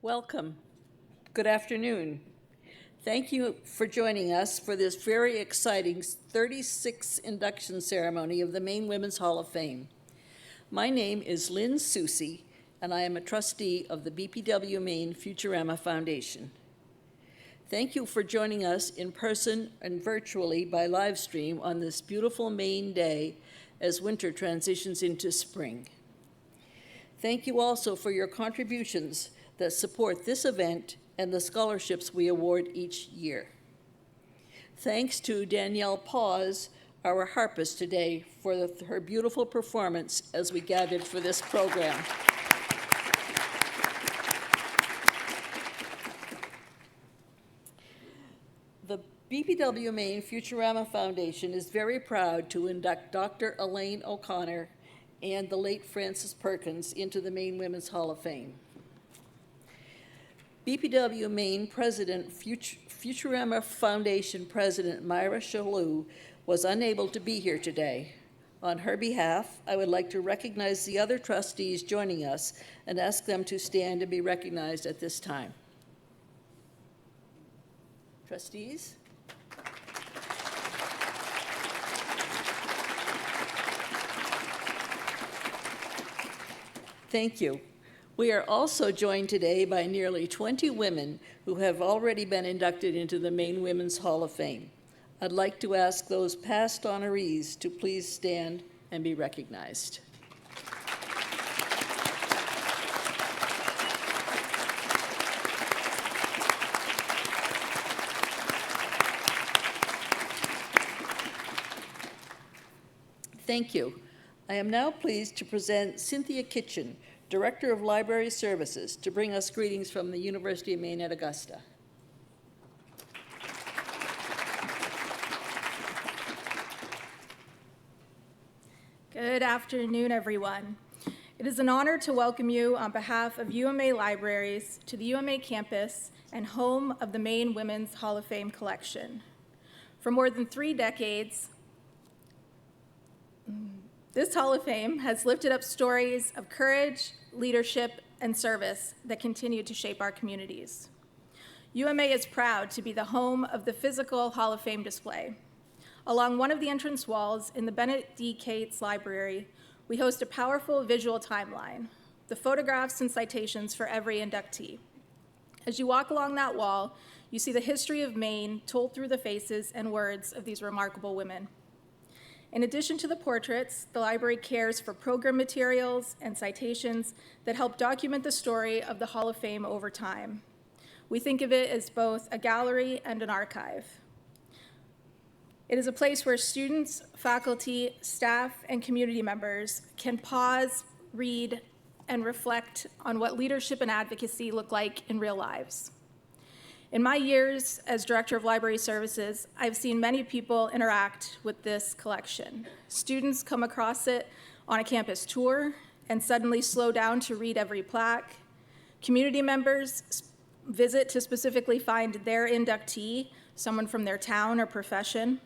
Welcome. Good afternoon. Thank you for joining us for this very exciting 36th induction ceremony of the Maine Women's Hall of Fame. My name is Lynn Soucy, and I am a trustee of the BPW Maine Futurama Foundation. Thank you for joining us in person and virtually by live stream on this beautiful Maine day as winter transitions into spring. Thank you also for your contributions that support this event and the scholarships we award each year. Thanks to Danielle Paws, our harpist today, for her beautiful performance as we gathered for this program. The BPW Maine Futurama Foundation is very proud to induct Dr. Alane O'Connor and the late Frances Perkins into the Maine Women's Hall of Fame. BPW Maine President, Futurama Foundation President Myra Shalhoub was unable to be here today. On her behalf, I would like to recognize the other trustees joining us and ask them to stand and be recognized at this time. Trustees? Thank you. We are also joined today by nearly 20 women who have already been inducted into the Maine Women's Hall of Fame. I'd like to ask those past honorees to please stand and be recognized. Thank you. I am now pleased to present Cynthia Kitchen, Director of Library Services, to bring us greetings from the University of Maine at Augusta. Good afternoon, everyone. It is an honor to welcome you on behalf of UMA Libraries to the UMA campus and home of the Maine Women's Hall of Fame collection. For more than 3 decades, this Hall of Fame has lifted up stories of courage, leadership, and service that continue to shape our communities. UMA is proud to be the home of the physical Hall of Fame display. Along one of the entrance walls in the Bennett D. Cates Library, we host a powerful visual timeline, the photographs and citations for every inductee. As you walk along that wall, you see the history of Maine told through the faces and words of these remarkable women. In addition to the portraits, the library cares for program materials and citations that help document the story of the Hall of Fame over time. We think of it as both a gallery and an archive. It is a place where students, faculty, staff, and community members can pause, read, and reflect on what leadership and advocacy look like in real lives. In my years as Director of Library Services, I've seen many people interact with this collection. Students come across it on a campus tour and suddenly slow down to read every plaque. Community members visit to specifically find their inductee, someone from their town or profession.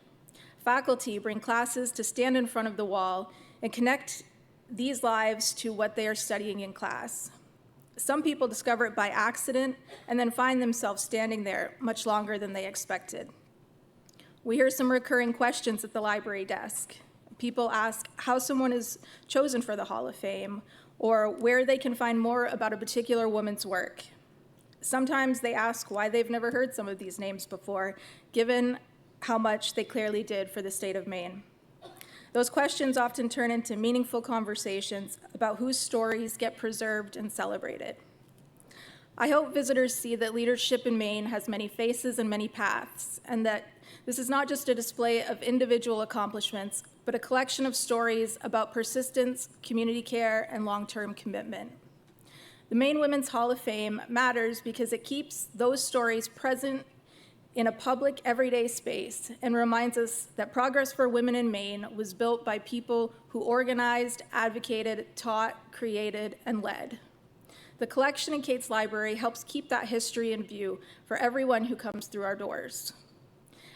Faculty bring classes to stand in front of the wall and connect these lives to what they are studying in class. Some people discover it by accident and then find themselves standing there much longer than they expected. We hear some recurring questions at the library desk. People ask how someone is chosen for the Hall of Fame or where they can find more about a particular woman's work. Sometimes they ask why they've never heard some of these names before, given how much they clearly did for the state of Maine. Those questions often turn into meaningful conversations about whose stories get preserved and celebrated. I hope visitors see that leadership in Maine has many faces and many paths, and that this is not just a display of individual accomplishments, but a collection of stories about persistence, community care, and long-term commitment. The Maine Women's Hall of Fame matters because it keeps those stories present in a public, everyday space and reminds us that progress for women in Maine was built by people who organized, advocated, taught, created, and led. The collection in Cates Library helps keep that history in view for everyone who comes through our doors.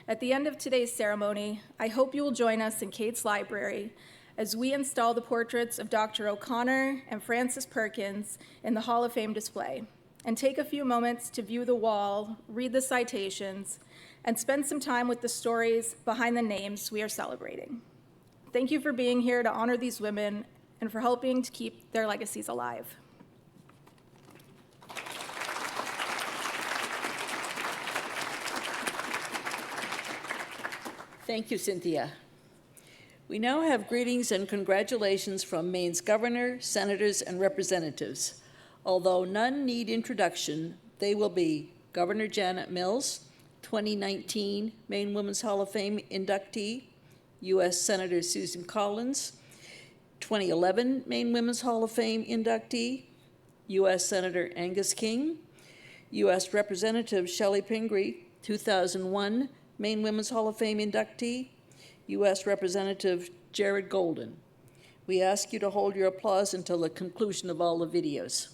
At the end of today's ceremony, I hope you will join us in Cates Library as we install the portraits of Dr. O'Connor and Frances Perkins in the Hall of Fame display. and take a few moments to view the wall, read the citations, and spend some time with the stories behind the names we are celebrating. Thank you for being here to honor these women and for helping to keep their legacies alive. Thank you, Cynthia. We now have greetings and congratulations from Maine's governor, senators, and representatives. Although none need introduction, they will be Governor Janet Mills, 2019 Maine Women's Hall of Fame inductee, U.S. Senator Susan Collins, 2011 Maine Women's Hall of Fame inductee, U.S. Senator Angus King, U.S. Representative Shelley Pingree, 2001 Maine Women's Hall of Fame inductee, U.S. Representative Jared Golden. We ask you to hold your applause until the conclusion of all the videos.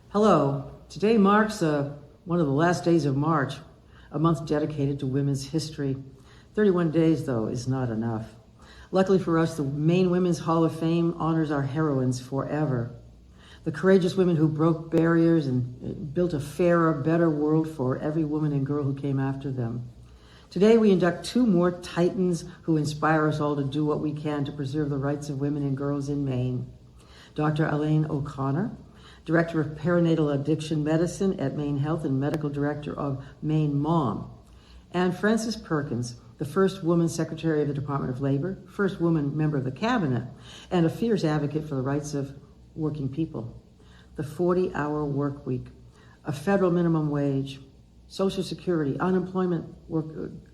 Hello. Today marks one of the last days of March, a month dedicated to women's history. 31 days, though, is not enough. Luckily for us, the Maine Women's Hall of Fame honors our heroines forever. The courageous women who broke barriers and built a fairer, better world for every woman and girl who came after them. Today, we induct two more titans who inspire us all to do what we can to preserve the rights of women and girls in Maine. Dr. Alane O'Connor, Director of Perinatal Addiction Medicine at Maine Health and Medical Director of Maine Mom, and Frances Perkins, the first woman Secretary of the Department of Labor, first woman member of the Cabinet, and a fierce advocate for the rights of working people. The 40-hour work week, a federal minimum wage, Social Security, unemployment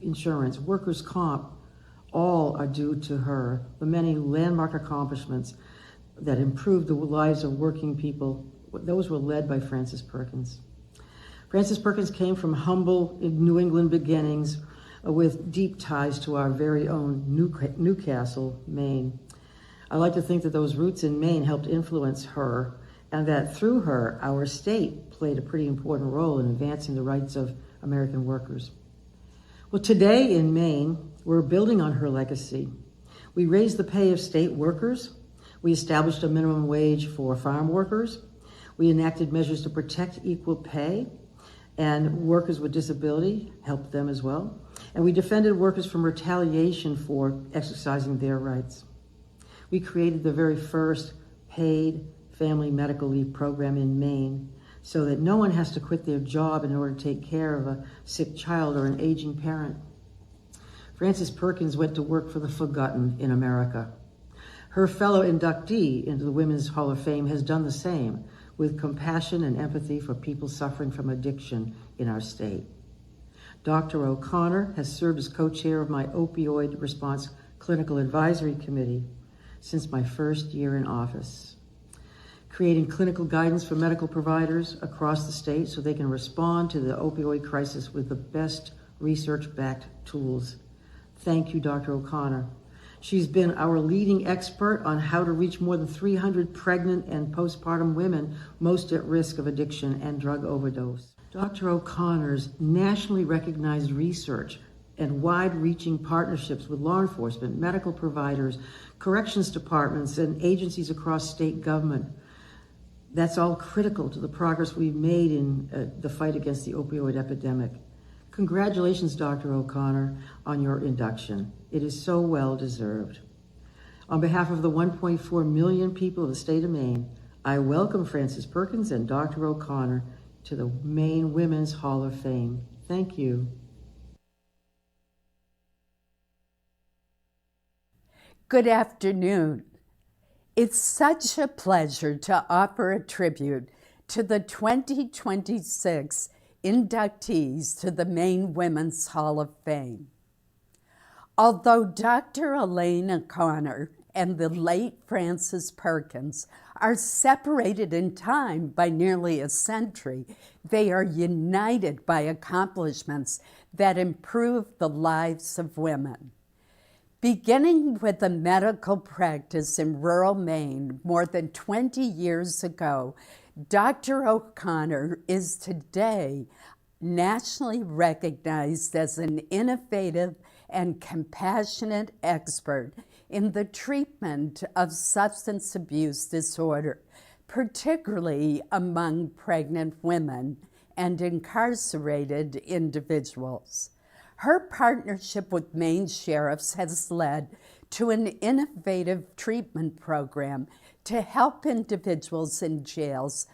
insurance, workers' comp, all are due to her. The many landmark accomplishments that improved the lives of working people, those were led by Frances Perkins. Frances Perkins came from humble New England beginnings with deep ties to our very own Newcastle, Maine. I like to think that those roots in Maine helped influence her, and that through her, our state played a pretty important role in advancing the rights of American workers. Well, today in Maine, we're building on her legacy. We raised the pay of state workers. We established a minimum wage for farm workers. We enacted measures to protect equal pay, and workers with disability, helped them as well. And we defended workers from retaliation for exercising their rights. We created the very first paid family medical leave program in Maine so that no one has to quit their job in order to take care of a sick child or an aging parent. Frances Perkins went to work for the forgotten in America. Her fellow inductee into the Women's Hall of Fame has done the same, with compassion and empathy for people suffering from addiction in our state. Dr. O'Connor has served as co-chair of my Opioid Response Clinical Advisory Committee since my first year in office, creating clinical guidance for medical providers across the state so they can respond to the opioid crisis with the best research-backed tools. Thank you, Dr. O'Connor. She's been our leading expert on how to reach more than 300 pregnant and postpartum women most at risk of addiction and drug overdose. Dr. O'Connor's nationally recognized research and wide-reaching partnerships with law enforcement, medical providers, corrections departments, and agencies across state government, that's all critical to the progress we've made in the fight against the opioid epidemic. Congratulations, Dr. O'Connor, on your induction. It is so well deserved. On behalf of the 1.4 million people of the state of Maine, I welcome Frances Perkins and Dr. O'Connor to the Maine Women's Hall of Fame. Thank you. Good afternoon. It's such a pleasure to offer a tribute to the 2026 inductees to the Maine Women's Hall of Fame. Although Dr. Alane O'Connor and the late Frances Perkins are separated in time by nearly a century, they are united by accomplishments that improve the lives of women. Beginning with a medical practice in rural Maine more than 20 years ago, Dr. O'Connor is today nationally recognized as an innovative and compassionate expert in the treatment of substance abuse disorder, particularly among pregnant women and incarcerated individuals. Her partnership with Maine sheriffs has led to an innovative treatment program to help individuals in jails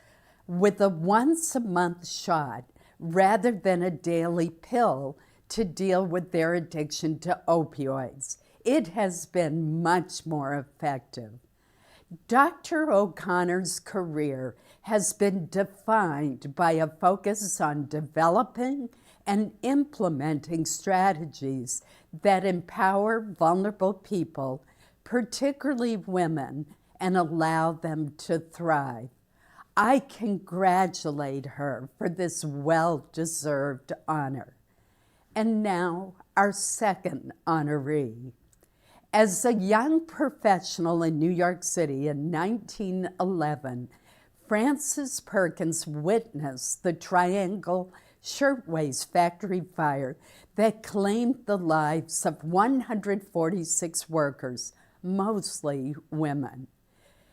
with a once-a-month shot rather than a daily pill to deal with their addiction to opioids. It has been much more effective. Dr. O'Connor's career has been defined by a focus on developing and implementing strategies that empower vulnerable people, particularly women, and allow them to thrive. I congratulate her for this well-deserved honor. And now, our second honoree. As a young professional in New York City in 1911, Frances Perkins witnessed the Triangle Shirtwaist Factory fire that claimed the lives of 146 workers, mostly women.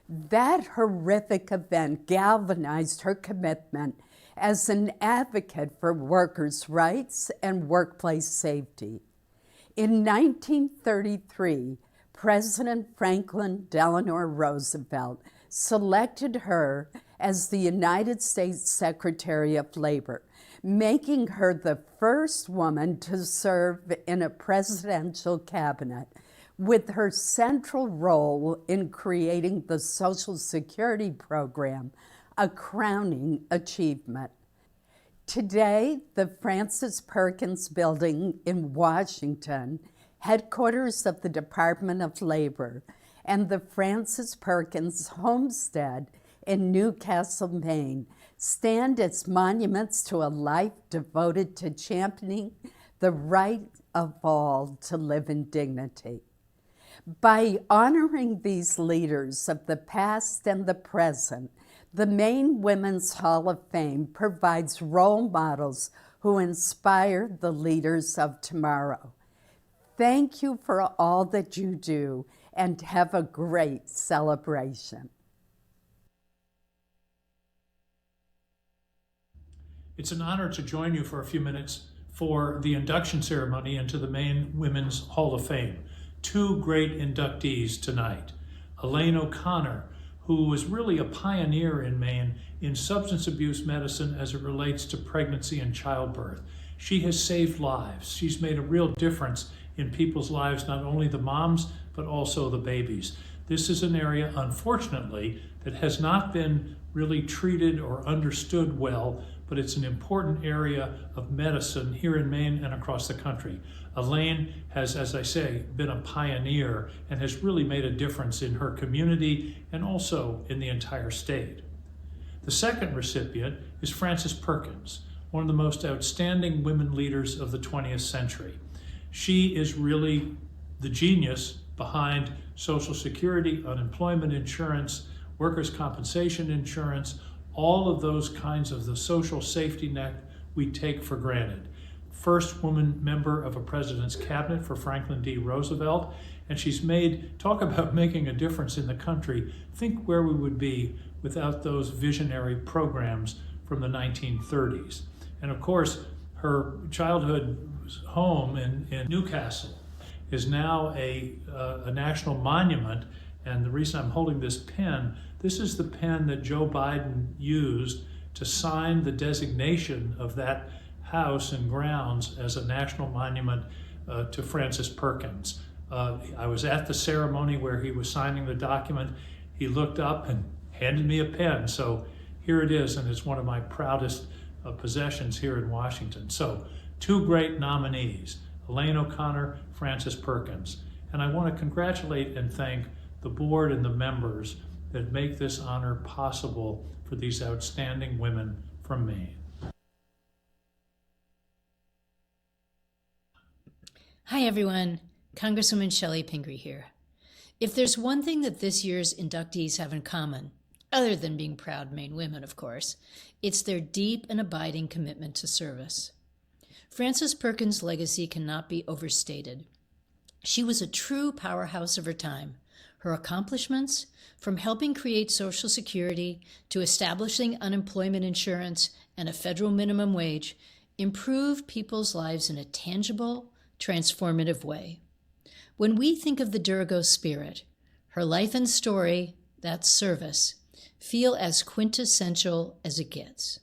That horrific event galvanized her commitment as an advocate for workers' rights and workplace safety. In 1933, President Franklin Delano Roosevelt selected her as the United States Secretary of Labor, making her the first woman to serve in a presidential cabinet, with her central role in creating the Social Security program, a crowning achievement. Today, the Frances Perkins Building in Washington, headquarters of the Department of Labor, and the Frances Perkins Homestead in Newcastle, Maine, stand as monuments to a life devoted to championing the right of all to live in dignity. By honoring these leaders of the past and the present, the Maine Women's Hall of Fame provides role models who inspire the leaders of tomorrow. Thank you for all that you do, and have a great celebration. It's an honor to join you for a few minutes for the induction ceremony into the Maine Women's Hall of Fame. Two great inductees tonight. Alane O'Connor, who was really a pioneer in Maine in substance abuse medicine as it relates to pregnancy and childbirth. She has saved lives. She's made a real difference in people's lives, not only the moms, but also the babies. This is an area, unfortunately, that has not been really treated or understood well, but it's an important area of medicine here in Maine and across the country. Alane has, as I say, been a pioneer and has really made a difference in her community and also in the entire state. The second recipient is Frances Perkins, one of the most outstanding women leaders of the 20th century. She is really the genius behind Social Security, unemployment insurance, workers' compensation insurance, all of those kinds of the social safety net we take for granted. First woman member of a president's cabinet for Franklin D. Roosevelt, and she's talk about making a difference in the country. Think where we would be without those visionary programs from the 1930s. And of course, her childhood home in Newcastle is now a national monument. And the reason I'm holding this pen, this is the pen that Joe Biden used to sign the designation of that house and grounds as a national monument to Frances Perkins. I was at the ceremony where he was signing the document. He looked up and handed me a pen. So here it is, and it's one of my proudest possessions here in Washington. So two great nominees, Alane O'Connor, Frances Perkins. And I want to congratulate and thank the board and the members that make this honor possible for these outstanding women from Maine. Hi everyone, Congresswoman Shelley Pingree here. If there's one thing that this year's inductees have in common, other than being proud Maine women, of course, it's their deep and abiding commitment to service. Frances Perkins' legacy cannot be overstated. She was a true powerhouse of her time. Her accomplishments, from helping create Social Security to establishing unemployment insurance and a federal minimum wage, improved people's lives in a tangible, transformative way. When we think of the Durgo spirit, her life and story, that service, feel as quintessential as it gets.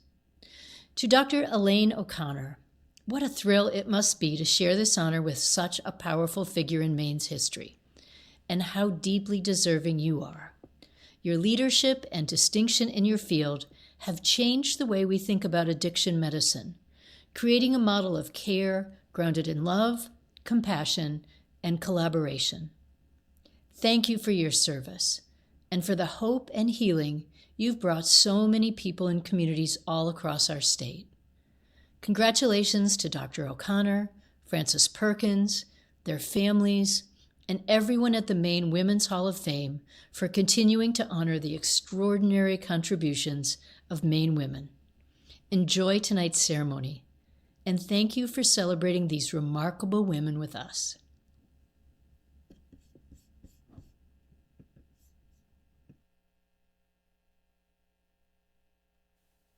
To Dr. Alane O'Connor, what a thrill it must be to share this honor with such a powerful figure in Maine's history, and how deeply deserving you are. Your leadership and distinction in your field have changed the way we think about addiction medicine, creating a model of care grounded in love, compassion, and collaboration. Thank you for your service and for the hope and healing you've brought so many people and communities all across our state. Congratulations to Dr. O'Connor, Frances Perkins, their families, and everyone at the Maine Women's Hall of Fame for continuing to honor the extraordinary contributions of Maine women. Enjoy tonight's ceremony, and thank you for celebrating these remarkable women with us.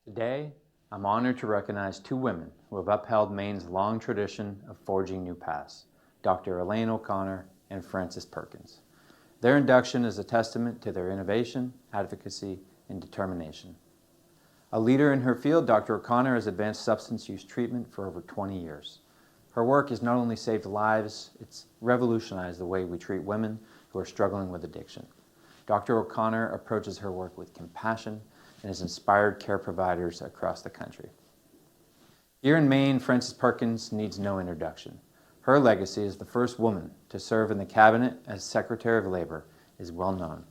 Today, I'm honored to recognize two women who have upheld Maine's long tradition of forging new paths, Dr. Alane O'Connor and Frances Perkins. Their induction is a testament to their innovation, advocacy, and determination. A leader in her field, Dr. O'Connor has advanced substance use treatment for over 20 years. Her work has not only saved lives, it's revolutionized the way we treat women who are struggling with addiction. Dr. O'Connor approaches her work with compassion and has inspired care providers across the country. Here in Maine, Frances Perkins needs no introduction. Her legacy as the first woman to serve in the cabinet as Secretary of Labor is well known,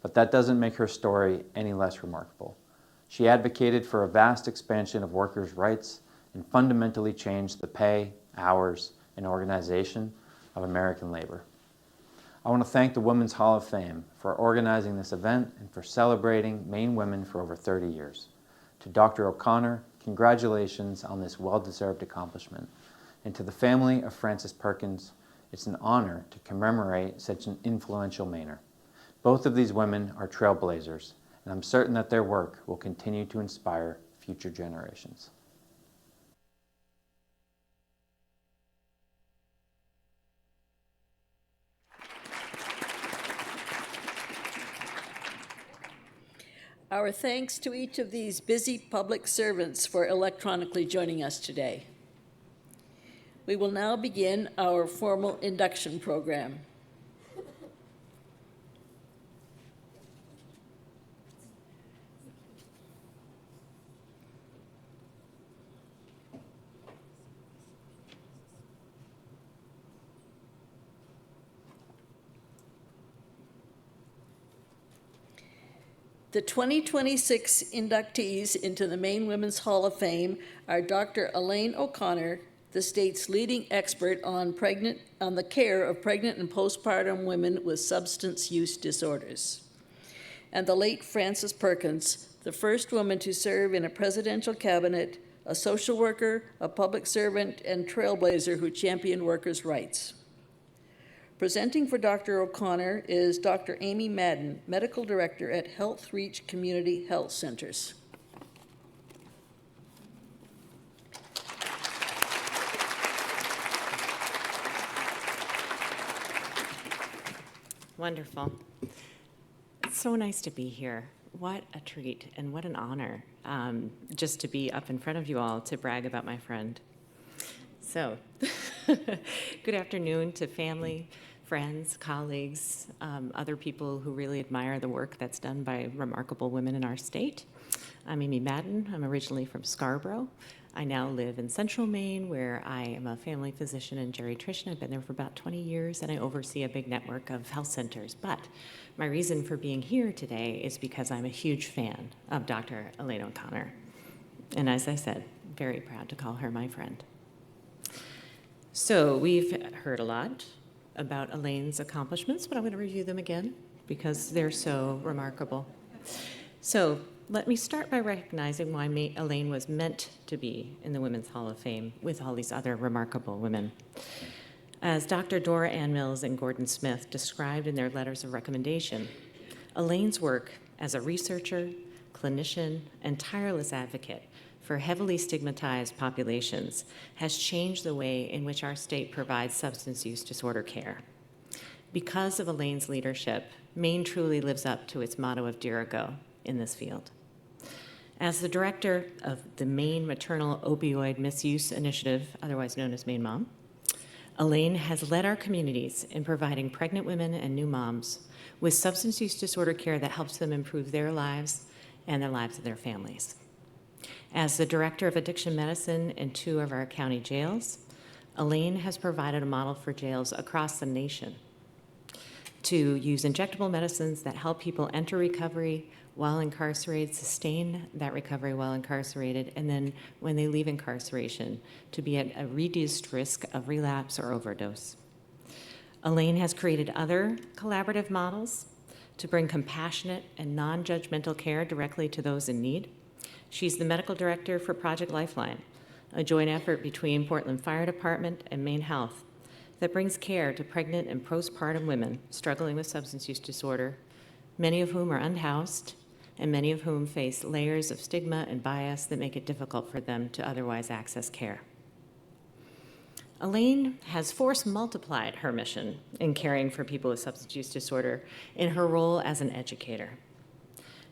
but that doesn't make her story any less remarkable. She advocated for a vast expansion of workers' rights and fundamentally changed the pay, hours, and organization of American labor. I want to thank the Women's Hall of Fame for organizing this event and for celebrating Maine women for over 30 years. To Dr. O'Connor, congratulations on this well-deserved accomplishment. And to the family of Frances Perkins, it's an honor to commemorate such an influential Mainer. Both of these women are trailblazers, and I'm certain that their work will continue to inspire future generations. Our thanks to each of these busy public servants for electronically joining us today. We will now begin our formal induction program. The 2026 inductees into the Maine Women's Hall of Fame are Dr. Alane O'Connor, the state's leading expert on the care of pregnant and postpartum women with substance use disorders, and the late Frances Perkins, the first woman to serve in a presidential cabinet, a social worker, a public servant, and trailblazer who championed workers' rights. Presenting for Dr. O'Connor is Dr. Amy Madden, Medical Director at Health Reach Community Health Centers. Wonderful. It's so nice to be here. What a treat and what an honor just to be up in front of you all to brag about my friend. So, good afternoon to family, friends, colleagues, other people who really admire the work that's done by remarkable women in our state. I'm Amy Madden. I'm originally from Scarborough. I now live in central Maine, where I am a family physician and geriatrician. I've been there for about 20 years, and I oversee a big network of health centers. But my reason for being here today is because I'm a huge fan of Dr. Alane O'Connor. And as I said, very proud to call her my friend. So we've heard a lot about Alane's accomplishments, but I'm going to review them again because they're so remarkable. So let me start by recognizing why Alane was meant to be in the Women's Hall of Fame with all these other remarkable women. As Dr. Dora Ann Mills and Gordon Smith described in their letters of recommendation, Alane's work as a researcher, clinician, and tireless advocate for heavily stigmatized populations has changed the way in which our state provides substance use disorder care. Because of Alane's leadership, Maine truly lives up to its motto of Dirigo in this field. As the director of the Maine Maternal Opioid Misuse Initiative, otherwise known as Maine Mom, Alane has led our communities in providing pregnant women and new moms with substance use disorder care that helps them improve their lives and the lives of their families. As the director of addiction medicine in 2 of our county jails, Alane has provided a model for jails across the nation to use injectable medicines that help people enter recovery while incarcerated, sustain that recovery while incarcerated, and then when they leave incarceration, to be at a reduced risk of relapse or overdose. Alane has created other collaborative models to bring compassionate and non-judgmental care directly to those in need. She's the medical director for Project Lifeline, a joint effort between Portland Fire Department and Maine Health that brings care to pregnant and postpartum women struggling with substance use disorder, many of whom are unhoused, and many of whom face layers of stigma and bias that make it difficult for them to otherwise access care. Alane has force multiplied her mission in caring for people with substance use disorder in her role as an educator.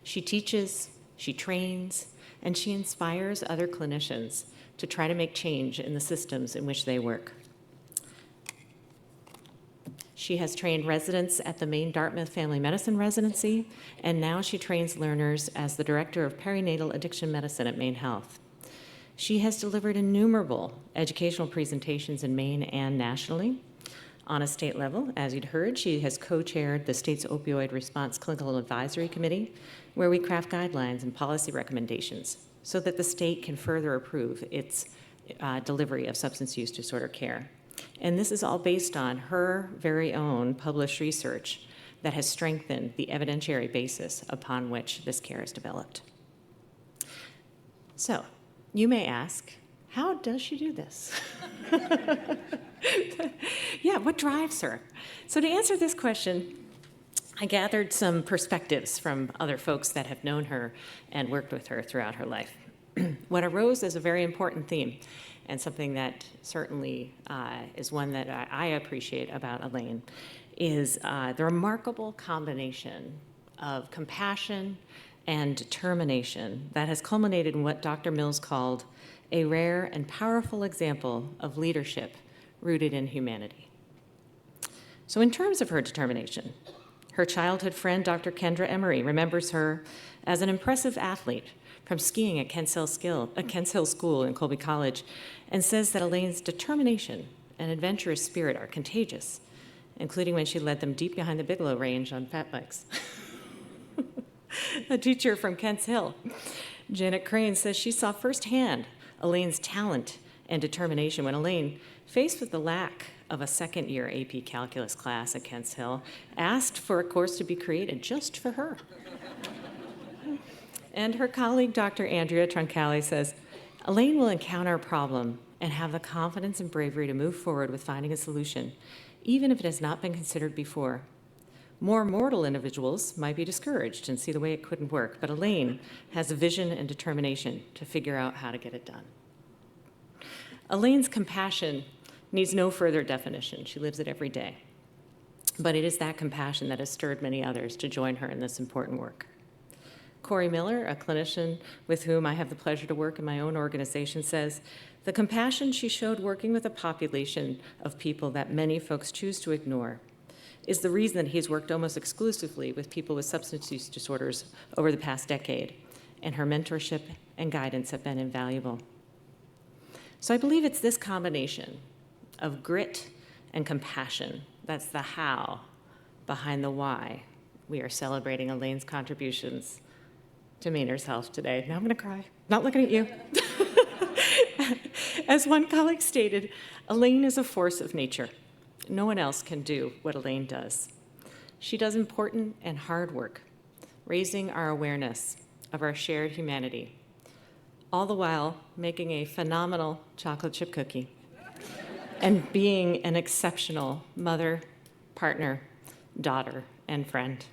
She teaches, she trains, and she inspires other clinicians to try to make change in the systems in which they work. She has trained residents at the Maine Dartmouth Family Medicine Residency, and now she trains learners as the director of perinatal addiction medicine at Maine Health. She has delivered innumerable educational presentations in Maine and nationally. On a state level, as you'd heard, she has co-chaired the state's opioid response clinical advisory committee, where we craft guidelines and policy recommendations so that the state can further approve its delivery of substance use disorder care. And this is all based on her very own published research that has strengthened the evidentiary basis upon which this care is developed. So, you may ask, how does she do this? Yeah, what drives her? So to answer this question, I gathered some perspectives from other folks that have known her and worked with her throughout her life. What arose as a very important theme, and something that certainly is one that I appreciate about Alane, is the remarkable combination of compassion and determination that has culminated in what Dr. Mills called a rare and powerful example of leadership rooted in humanity. So in terms of her determination, her childhood friend, Dr. Kendra Emery, remembers her as an impressive athlete from skiing at Kents Hill School in Colby College, and says that Alane's determination and adventurous spirit are contagious, including when she led them deep behind the Bigelow Range on fat bikes. A teacher from Kents Hill, Janet Crane, says she saw firsthand Alane's talent and determination when Alane, faced with the lack of a second-year AP Calculus class at Kents Hill, asked for a course to be created just for her. And her colleague, Dr. Andrea Troncalli, says, Alane will encounter a problem and have the confidence and bravery to move forward with finding a solution, even if it has not been considered before. More mortal individuals might be discouraged and see the way it couldn't work, but Alane has a vision and determination to figure out how to get it done. Alane's compassion needs no further definition. She lives it every day. But it is that compassion that has stirred many others to join her in this important work. Corey Miller, a clinician with whom I have the pleasure to work in my own organization, says, the compassion she showed working with a population of people that many folks choose to ignore is the reason that he's worked almost exclusively with people with substance use disorders over the past decade, and her mentorship and guidance have been invaluable. So I believe it's this combination of grit and compassion that's the how behind the why we are celebrating Alane's contributions to Mainers Health today. Now I'm going to cry. Not looking at you. As one colleague stated, Alane is a force of nature. No one else can do what Alane does. She does important and hard work, raising our awareness of our shared humanity, all the while making a phenomenal chocolate chip cookie. and being an exceptional mother, partner, daughter, and friend.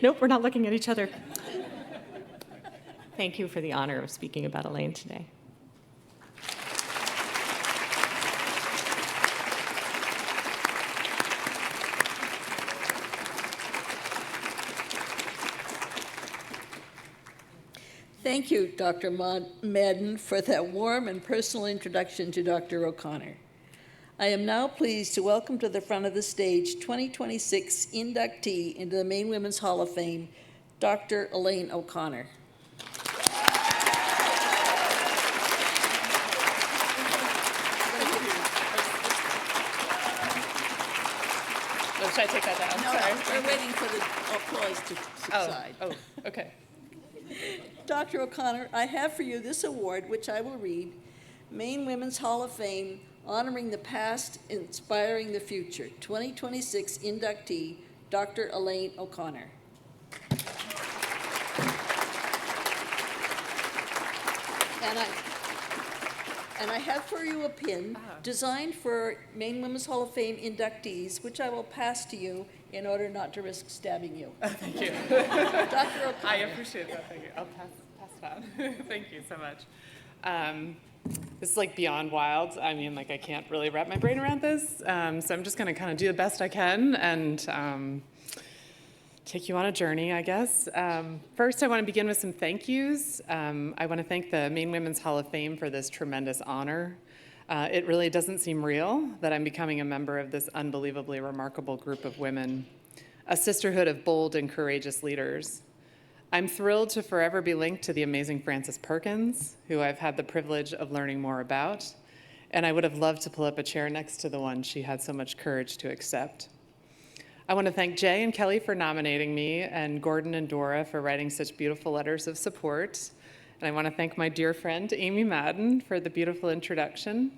Nope, we're not looking at each other. Thank you for the honor of speaking about Alane today. Thank you, Dr. Madden, for that warm and personal introduction to Dr. O'Connor. I am now pleased to welcome to the front of the stage 2026 inductee into the Maine Women's Hall of Fame, Dr. Alane O'Connor. Should I take that down? No, Sorry. we're waiting for the applause to subside. Oh, okay. Dr. O'Connor, I have for you this award, which I will read, Maine Women's Hall of Fame, honoring the past, inspiring the future, 2026 inductee, Dr. Alane O'Connor. And I have for you a pin designed for Maine Women's Hall of Fame inductees, which I will pass to you in order not to risk stabbing you. Thank you. Dr. O'Connor. I appreciate that. Thank you. I'll pass it on. Thank you so much. This is like beyond wild. I mean, like I can't really wrap my brain around this. So I'm just going to kind of do the best I can and take you on a journey, I guess. First, I want to begin with some thank yous. I want to thank the Maine Women's Hall of Fame for this tremendous honor. It really doesn't seem real that I'm becoming a member of this unbelievably remarkable group of women, a sisterhood of bold and courageous leaders. I'm thrilled to forever be linked to the amazing Frances Perkins, who I've had the privilege of learning more about, and I would have loved to pull up a chair next to the one she had so much courage to accept. I want to thank Jay and Kelly for nominating me, and Gordon and Dora for writing such beautiful letters of support. And I want to thank my dear friend, Amy Madden, for the beautiful introduction.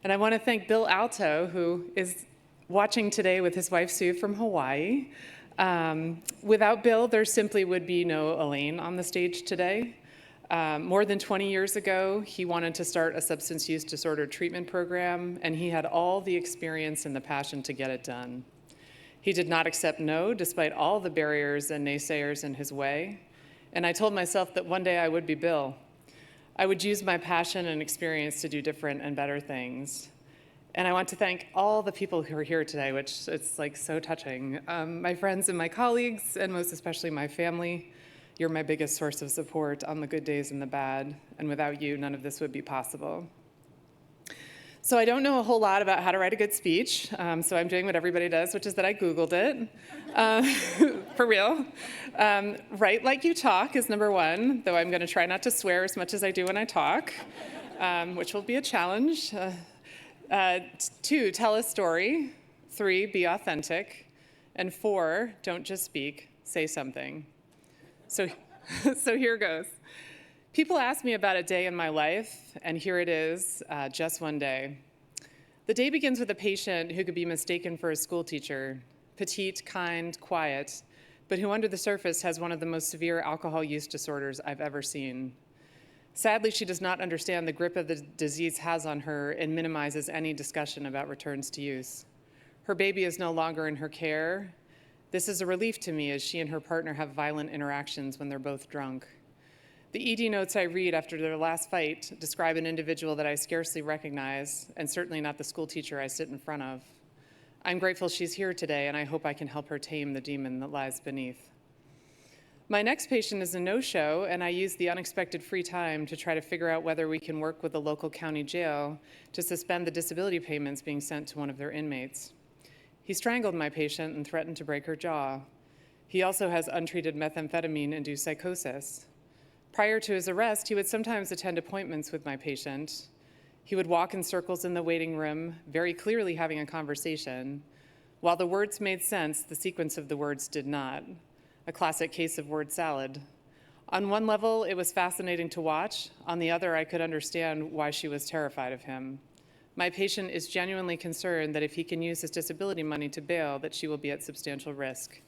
And I want to thank Bill Alto, who is watching today with his wife, Sue, from Hawaii. Without Bill, there simply would be no Alane on the stage today. More than 20 years ago, he wanted to start a substance use disorder treatment program, and he had all the experience and the passion to get it done. He did not accept no, despite all the barriers and naysayers in his way. And I told myself that one day I would be Bill. I would use my passion and experience to do different and better things. And I want to thank all the people who are here today, which it's like so touching. My friends and my colleagues, and most especially my family. You're my biggest source of support on the good days and the bad. And without you, none of this would be possible. So I don't know a whole lot about how to write a good speech, so I'm doing what everybody does, which is that I Googled it, for real. Write like you talk is number one, though I'm going to try not to swear as much as I do when I talk, which will be a challenge. 2, tell a story. 3, be authentic. And 4, don't just speak, say something. So here goes. People ask me about a day in my life, and here it is, just one day. The day begins with a patient who could be mistaken for a school teacher, petite, kind, quiet, but who under the surface has one of the most severe alcohol use disorders I've ever seen. Sadly, she does not understand the grip of the disease has on her and minimizes any discussion about returns to use. Her baby is no longer in her care. This is a relief to me as she and her partner have violent interactions when they're both drunk. The ED notes I read after their last fight describe an individual that I scarcely recognize, and certainly not the school teacher I sit in front of. I'm grateful she's here today, and I hope I can help her tame the demon that lies beneath. My next patient is a no-show, and I use the unexpected free time to try to figure out whether we can work with the local county jail to suspend the disability payments being sent to one of their inmates. He strangled my patient and threatened to break her jaw. He also has untreated methamphetamine-induced psychosis. Prior to his arrest, he would sometimes attend appointments with my patient. He would walk in circles in the waiting room, very clearly having a conversation. While the words made sense, the sequence of the words did not. A classic case of word salad. On one level, it was fascinating to watch. On the other, I could understand why she was terrified of him. My patient is genuinely concerned that if he can use his disability money to bail, that she will be at substantial risk.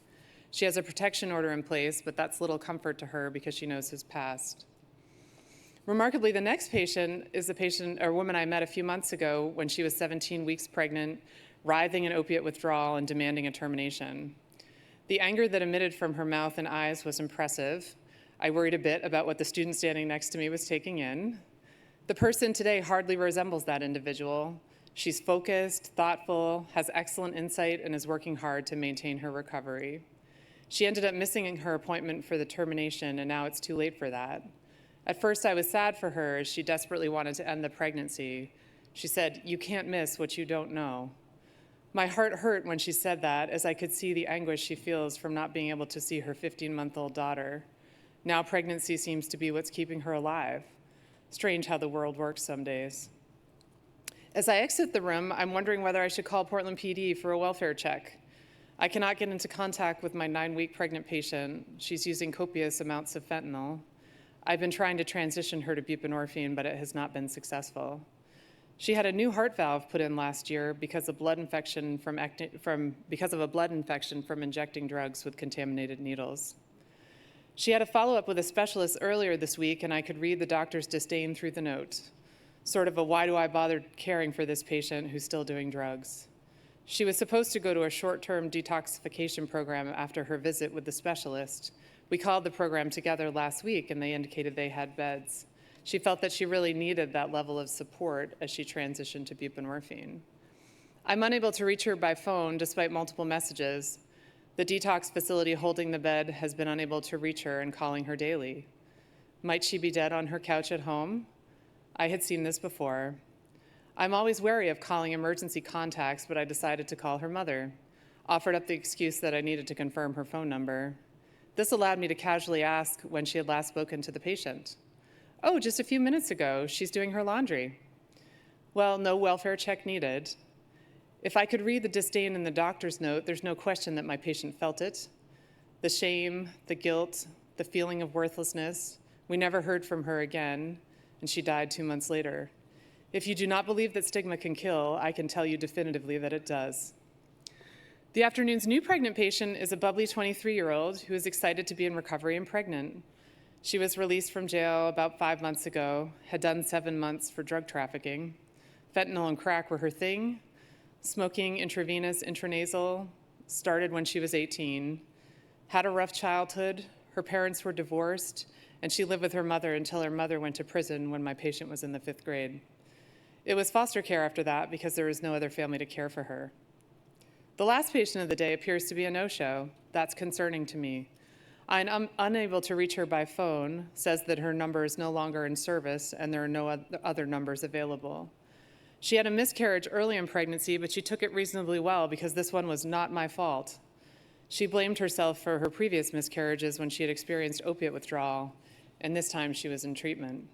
She has a protection order in place, but that's little comfort to her because she knows his past. Remarkably, the next patient is a patient or woman I met a few months ago when she was 17 weeks pregnant, writhing in opiate withdrawal and demanding a termination. The anger that emitted from her mouth and eyes was impressive. I worried a bit about what the student standing next to me was taking in. The person today hardly resembles that individual. She's focused, thoughtful, has excellent insight, and is working hard to maintain her recovery. She ended up missing her appointment for the termination, and now it's too late for that. At first, I was sad for her as she desperately wanted to end the pregnancy. She said, "You can't miss what you don't know." My heart hurt when she said that, as I could see the anguish she feels from not being able to see her 15-month-old daughter. Now pregnancy seems to be what's keeping her alive. Strange how the world works some days. As I exit the room, I'm wondering whether I should call Portland PD for a welfare check. I cannot get into contact with my 9-week pregnant patient. She's using copious amounts of fentanyl. I've been trying to transition her to buprenorphine, but it has not been successful. She had a new heart valve put in last year because of a blood infection from injecting drugs with contaminated needles. She had a follow-up with a specialist earlier this week, and I could read the doctor's disdain through the note. Sort of a why do I bother caring for this patient who's still doing drugs? She was supposed to go to a short-term detoxification program after her visit with the specialist. We called the program together last week, and they indicated they had beds. She felt that she really needed that level of support as she transitioned to buprenorphine. I'm unable to reach her by phone despite multiple messages. The detox facility holding the bed has been unable to reach her and calling her daily. Might she be dead on her couch at home? I had seen this before. I'm always wary of calling emergency contacts, but I decided to call her mother, offered up the excuse that I needed to confirm her phone number. This allowed me to casually ask when she had last spoken to the patient. "Oh, just a few minutes ago. She's doing her laundry." Well, no welfare check needed. If I could read the disdain in the doctor's note, there's no question that my patient felt it. The shame, the guilt, the feeling of worthlessness. We never heard from her again, and she died 2 months later. If you do not believe that stigma can kill, I can tell you definitively that it does. The afternoon's new pregnant patient is a bubbly 23-year-old who is excited to be in recovery and pregnant. She was released from jail about 5 months ago, had done 7 months for drug trafficking. Fentanyl and crack were her thing. Smoking intravenous, intranasal, started when she was 18. Had a rough childhood. Her parents were divorced, and she lived with her mother until her mother went to prison when my patient was in the 5th grade. It was foster care after that because there was no other family to care for her. The last patient of the day appears to be a no-show. That's concerning to me. I'm unable to reach her by phone, says that her number is no longer in service and there are no other numbers available. She had a miscarriage early in pregnancy, but she took it reasonably well because this one was not my fault. She blamed herself for her previous miscarriages when she had experienced opiate withdrawal, and this time she was in treatment.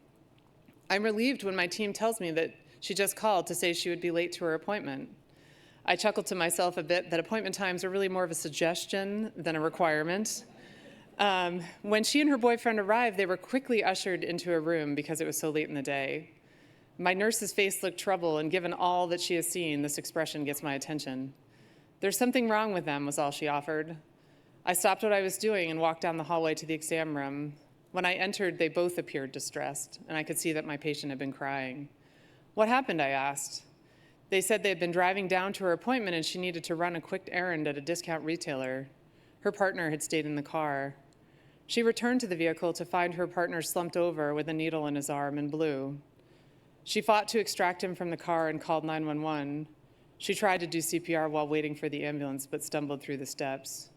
I'm relieved when my team tells me that she just called to say she would be late to her appointment. I chuckled to myself a bit that appointment times are really more of a suggestion than a requirement. When she and her boyfriend arrived, they were quickly ushered into a room because it was so late in the day. My nurse's face looked troubled, and given all that she has seen, this expression gets my attention. "There's something wrong with them," was all she offered. I stopped what I was doing and walked down the hallway to the exam room. When I entered, they both appeared distressed, and I could see that my patient had been crying. "What happened?" I asked. They said they had been driving down to her appointment and she needed to run a quick errand at a discount retailer. Her partner had stayed in the car. She returned to the vehicle to find her partner slumped over with a needle in his arm and blue. She fought to extract him from the car and called 911. She tried to do CPR while waiting for the ambulance, but stumbled through the steps.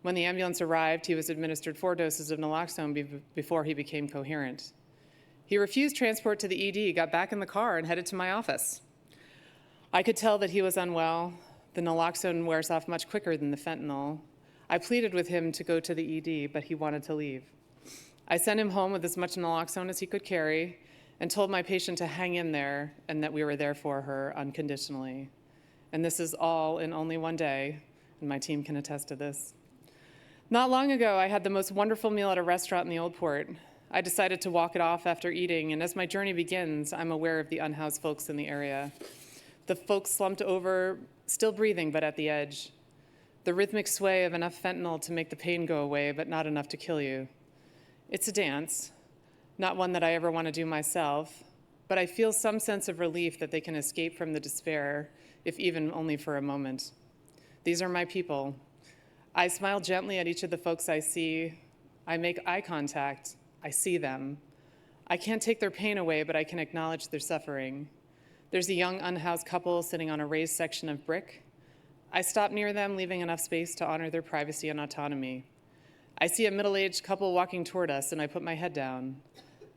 When the ambulance arrived, he was administered 4 doses of naloxone before he became coherent. He refused transport to the ED, got back in the car, and headed to my office. I could tell that he was unwell. The naloxone wears off much quicker than the fentanyl. I pleaded with him to go to the ED, but he wanted to leave. I sent him home with as much naloxone as he could carry and told my patient to hang in there and that we were there for her unconditionally. And this is all in only 1 day, and my team can attest to this. Not long ago, I had the most wonderful meal at a restaurant in the Old Port. I decided to walk it off after eating, and as my journey begins, I'm aware of the unhoused folks in the area. The folks slumped over, still breathing, but at the edge. The rhythmic sway of enough fentanyl to make the pain go away, but not enough to kill you. It's a dance. not one that I ever want to do myself, but I feel some sense of relief that they can escape from the despair, if even only for a moment. These are my people. I smile gently at each of the folks I see. I make eye contact. I see them. I can't take their pain away, but I can acknowledge their suffering. There's a young unhoused couple sitting on a raised section of brick. I stop near them, leaving enough space to honor their privacy and autonomy. I see a middle-aged couple walking toward us, and I put my head down.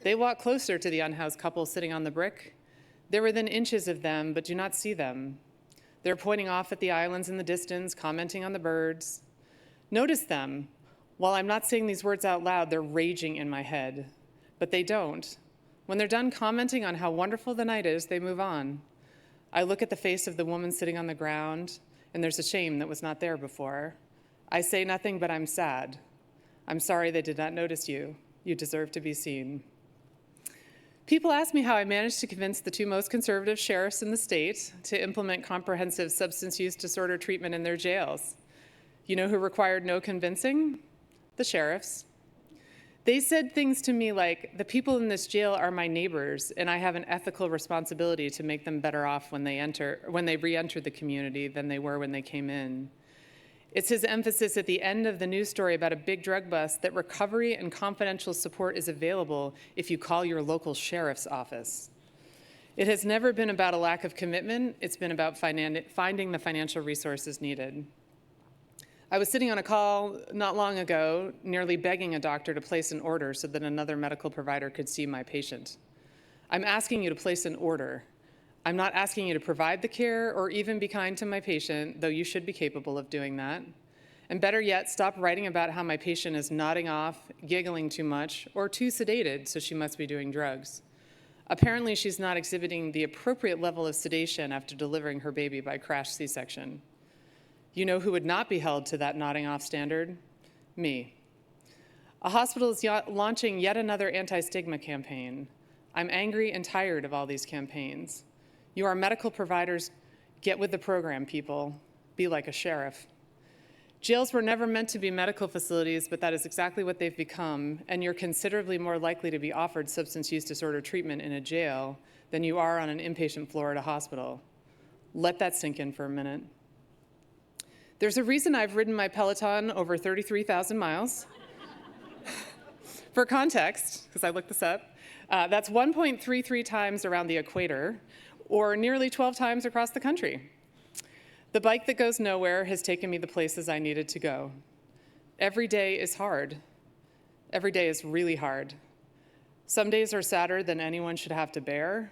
They walk closer to the unhoused couple sitting on the brick. They're within inches of them, but do not see them. They're pointing off at the islands in the distance, commenting on the birds. Notice them. While I'm not saying these words out loud, they're raging in my head. But they don't. When they're done commenting on how wonderful the night is, they move on. I look at the face of the woman sitting on the ground, and there's a shame that was not there before. I say nothing, but I'm sad. I'm sorry they did not notice you. You deserve to be seen. People ask me how I managed to convince the two most conservative sheriffs in the state to implement comprehensive substance use disorder treatment in their jails. You know who required no convincing? The sheriffs. They said things to me like, the people in this jail are my neighbors, and I have an ethical responsibility to make them better off when they re-enter the community than they were when they came in. It's his emphasis at the end of the news story about a big drug bust that recovery and confidential support is available if you call your local sheriff's office. It has never been about a lack of commitment. It's been about finding the financial resources needed. I was sitting on a call not long ago, nearly begging a doctor to place an order so that another medical provider could see my patient. I'm asking you to place an order. I'm not asking you to provide the care or even be kind to my patient, though you should be capable of doing that. And better yet, stop writing about how my patient is nodding off, giggling too much, or too sedated, so she must be doing drugs. Apparently, she's not exhibiting the appropriate level of sedation after delivering her baby by crash C-section. You know who would not be held to that nodding off standard? Me. A hospital is launching yet another anti-stigma campaign. I'm angry and tired of all these campaigns. You are medical providers. Get with the program, people. Be like a sheriff. Jails were never meant to be medical facilities, but that is exactly what they've become, and you're considerably more likely to be offered substance use disorder treatment in a jail than you are on an inpatient floor at a hospital. Let that sink in for a minute. There's a reason I've ridden my Peloton over 33,000 miles. For context, because I looked this up, that's 1.33 times around the equator, or nearly 12 times across the country. The bike that goes nowhere has taken me the places I needed to go. Every day is hard. Every day is really hard. Some days are sadder than anyone should have to bear.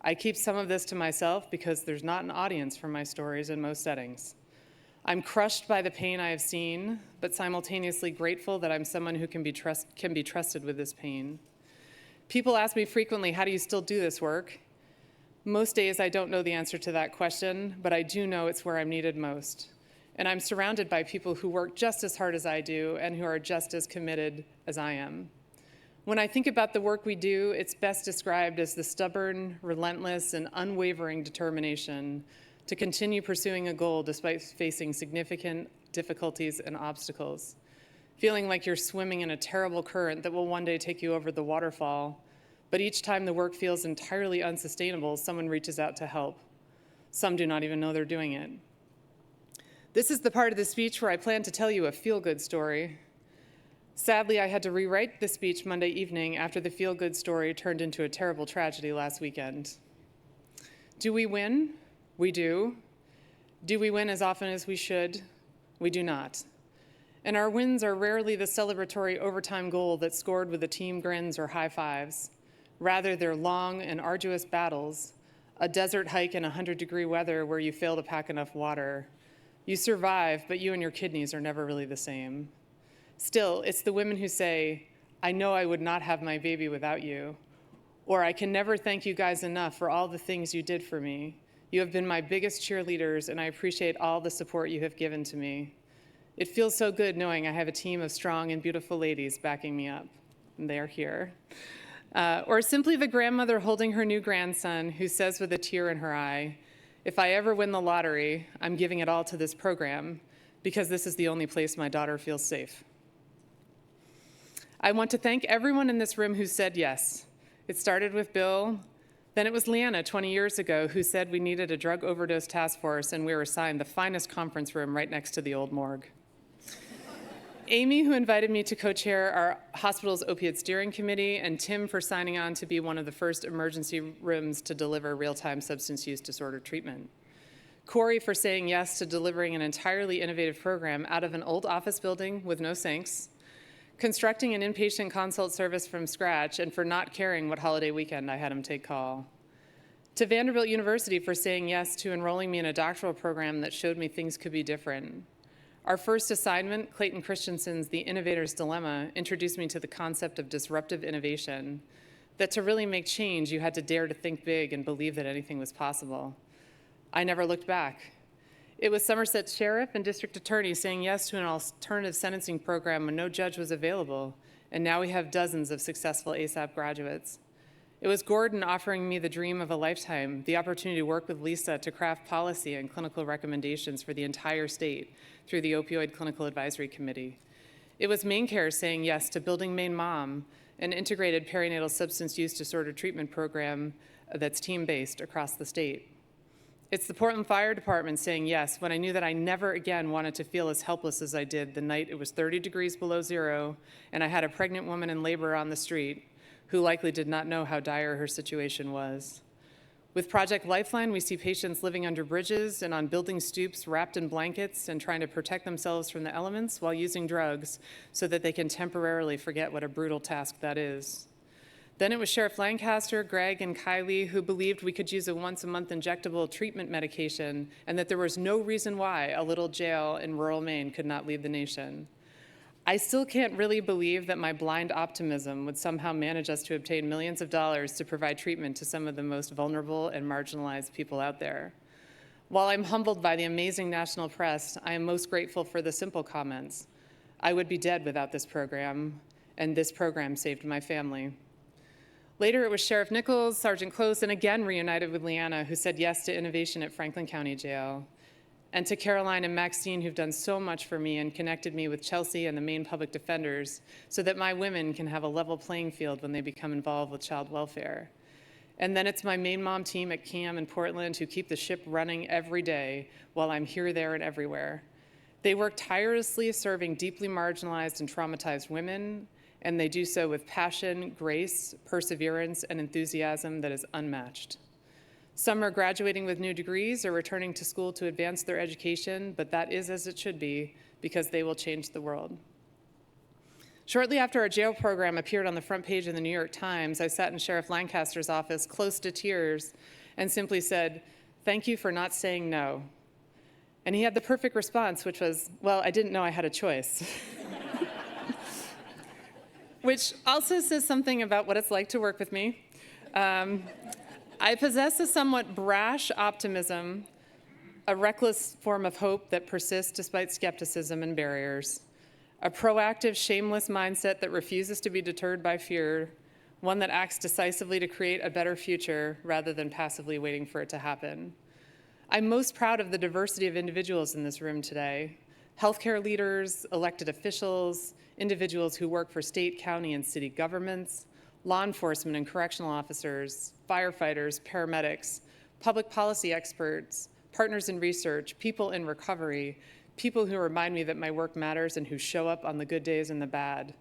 I keep some of this to myself because there's not an audience for my stories in most settings. I'm crushed by the pain I have seen, but simultaneously grateful that I'm someone who can be trusted with this pain. People ask me frequently, how do you still do this work? Most days I don't know the answer to that question, but I do know it's where I'm needed most. And I'm surrounded by people who work just as hard as I do and who are just as committed as I am. When I think about the work we do, it's best described as the stubborn, relentless, and unwavering determination to continue pursuing a goal despite facing significant difficulties and obstacles. Feeling like you're swimming in a terrible current that will one day take you over the waterfall, but each time the work feels entirely unsustainable, someone reaches out to help. Some do not even know they're doing it. This is the part of the speech where I plan to tell you a feel-good story. Sadly, I had to rewrite the speech Monday evening after the feel-good story turned into a terrible tragedy last weekend. Do we win? We do. Do we win as often as we should? We do not. And our wins are rarely the celebratory overtime goal that's scored with the team grins or high fives. Rather, they're long and arduous battles, a desert hike in 100-degree weather where you fail to pack enough water. You survive, but you and your kidneys are never really the same. Still, it's the women who say, I know I would not have my baby without you, or I can never thank you guys enough for all the things you did for me. You have been my biggest cheerleaders, and I appreciate all the support you have given to me. It feels so good knowing I have a team of strong and beautiful ladies backing me up, and they are here. Or simply the grandmother holding her new grandson who says with a tear in her eye, if I ever win the lottery, I'm giving it all to this program because this is the only place my daughter feels safe. I want to thank everyone in this room who said yes. It started with Bill, then it was Leanna 20 years ago who said we needed a drug overdose task force and we were assigned the finest conference room right next to the old morgue. Amy, who invited me to co-chair our hospital's opiate steering committee, and Tim for signing on to be one of the first emergency rooms to deliver real-time substance use disorder treatment. Corey for saying yes to delivering an entirely innovative program out of an old office building with no sinks, constructing an inpatient consult service from scratch, and for not caring what holiday weekend I had him take call. To Vanderbilt University for saying yes to enrolling me in a doctoral program that showed me things could be different. Our first assignment, Clayton Christensen's The Innovator's Dilemma, introduced me to the concept of disruptive innovation, that to really make change, you had to dare to think big and believe that anything was possible. I never looked back. It was Somerset's sheriff and district attorney saying yes to an alternative sentencing program when no judge was available, and now we have dozens of successful ASAP graduates. It was Gordon offering me the dream of a lifetime, the opportunity to work with Lisa to craft policy and clinical recommendations for the entire state through the Opioid Clinical Advisory Committee. It was MaineCare saying yes to building Maine Mom, an integrated perinatal substance use disorder treatment program that's team-based across the state. It's the Portland Fire Department saying yes when I knew that I never again wanted to feel as helpless as I did the night it was 30 degrees below zero and I had a pregnant woman in labor on the street who likely did not know how dire her situation was. With Project Lifeline, we see patients living under bridges and on building stoops wrapped in blankets and trying to protect themselves from the elements while using drugs so that they can temporarily forget what a brutal task that is. Then it was Sheriff Lancaster, Greg, and Kylie who believed we could use a once-a-month injectable treatment medication and that there was no reason why a little jail in rural Maine could not lead the nation. I still can't really believe that my blind optimism would somehow manage us to obtain millions of dollars to provide treatment to some of the most vulnerable and marginalized people out there. While I'm humbled by the amazing national press, I am most grateful for the simple comments. I would be dead without this program, and this program saved my family. Later, it was Sheriff Nichols, Sergeant Close, and again reunited with Leanna, who said yes to innovation at Franklin County Jail. And to Caroline and Maxine, who've done so much for me and connected me with Chelsea and the Maine Public Defenders so that my women can have a level playing field when they become involved with child welfare. And then it's my Maine Mom team at CAM in Portland who keep the ship running every day while I'm here, there, and everywhere. They work tirelessly serving deeply marginalized and traumatized women, and they do so with passion, grace, perseverance, and enthusiasm that is unmatched. Some are graduating with new degrees or returning to school to advance their education, but that is as it should be because they will change the world. Shortly after our jail program appeared on the front page of the New York Times, I sat in Sheriff Lancaster's office close to tears and simply said, "Thank you for not saying no." And he had the perfect response, which was, "Well, I didn't know I had a choice." Which also says something about what it's like to work with me. I possess a somewhat brash optimism, a reckless form of hope that persists despite skepticism and barriers, a proactive, shameless mindset that refuses to be deterred by fear, one that acts decisively to create a better future rather than passively waiting for it to happen. I'm most proud of the diversity of individuals in this room today. Healthcare leaders, elected officials, individuals who work for state, county, and city governments, law enforcement and correctional officers, firefighters, paramedics, public policy experts, partners in research, people in recovery, people who remind me that my work matters and who show up on the good days and the bad.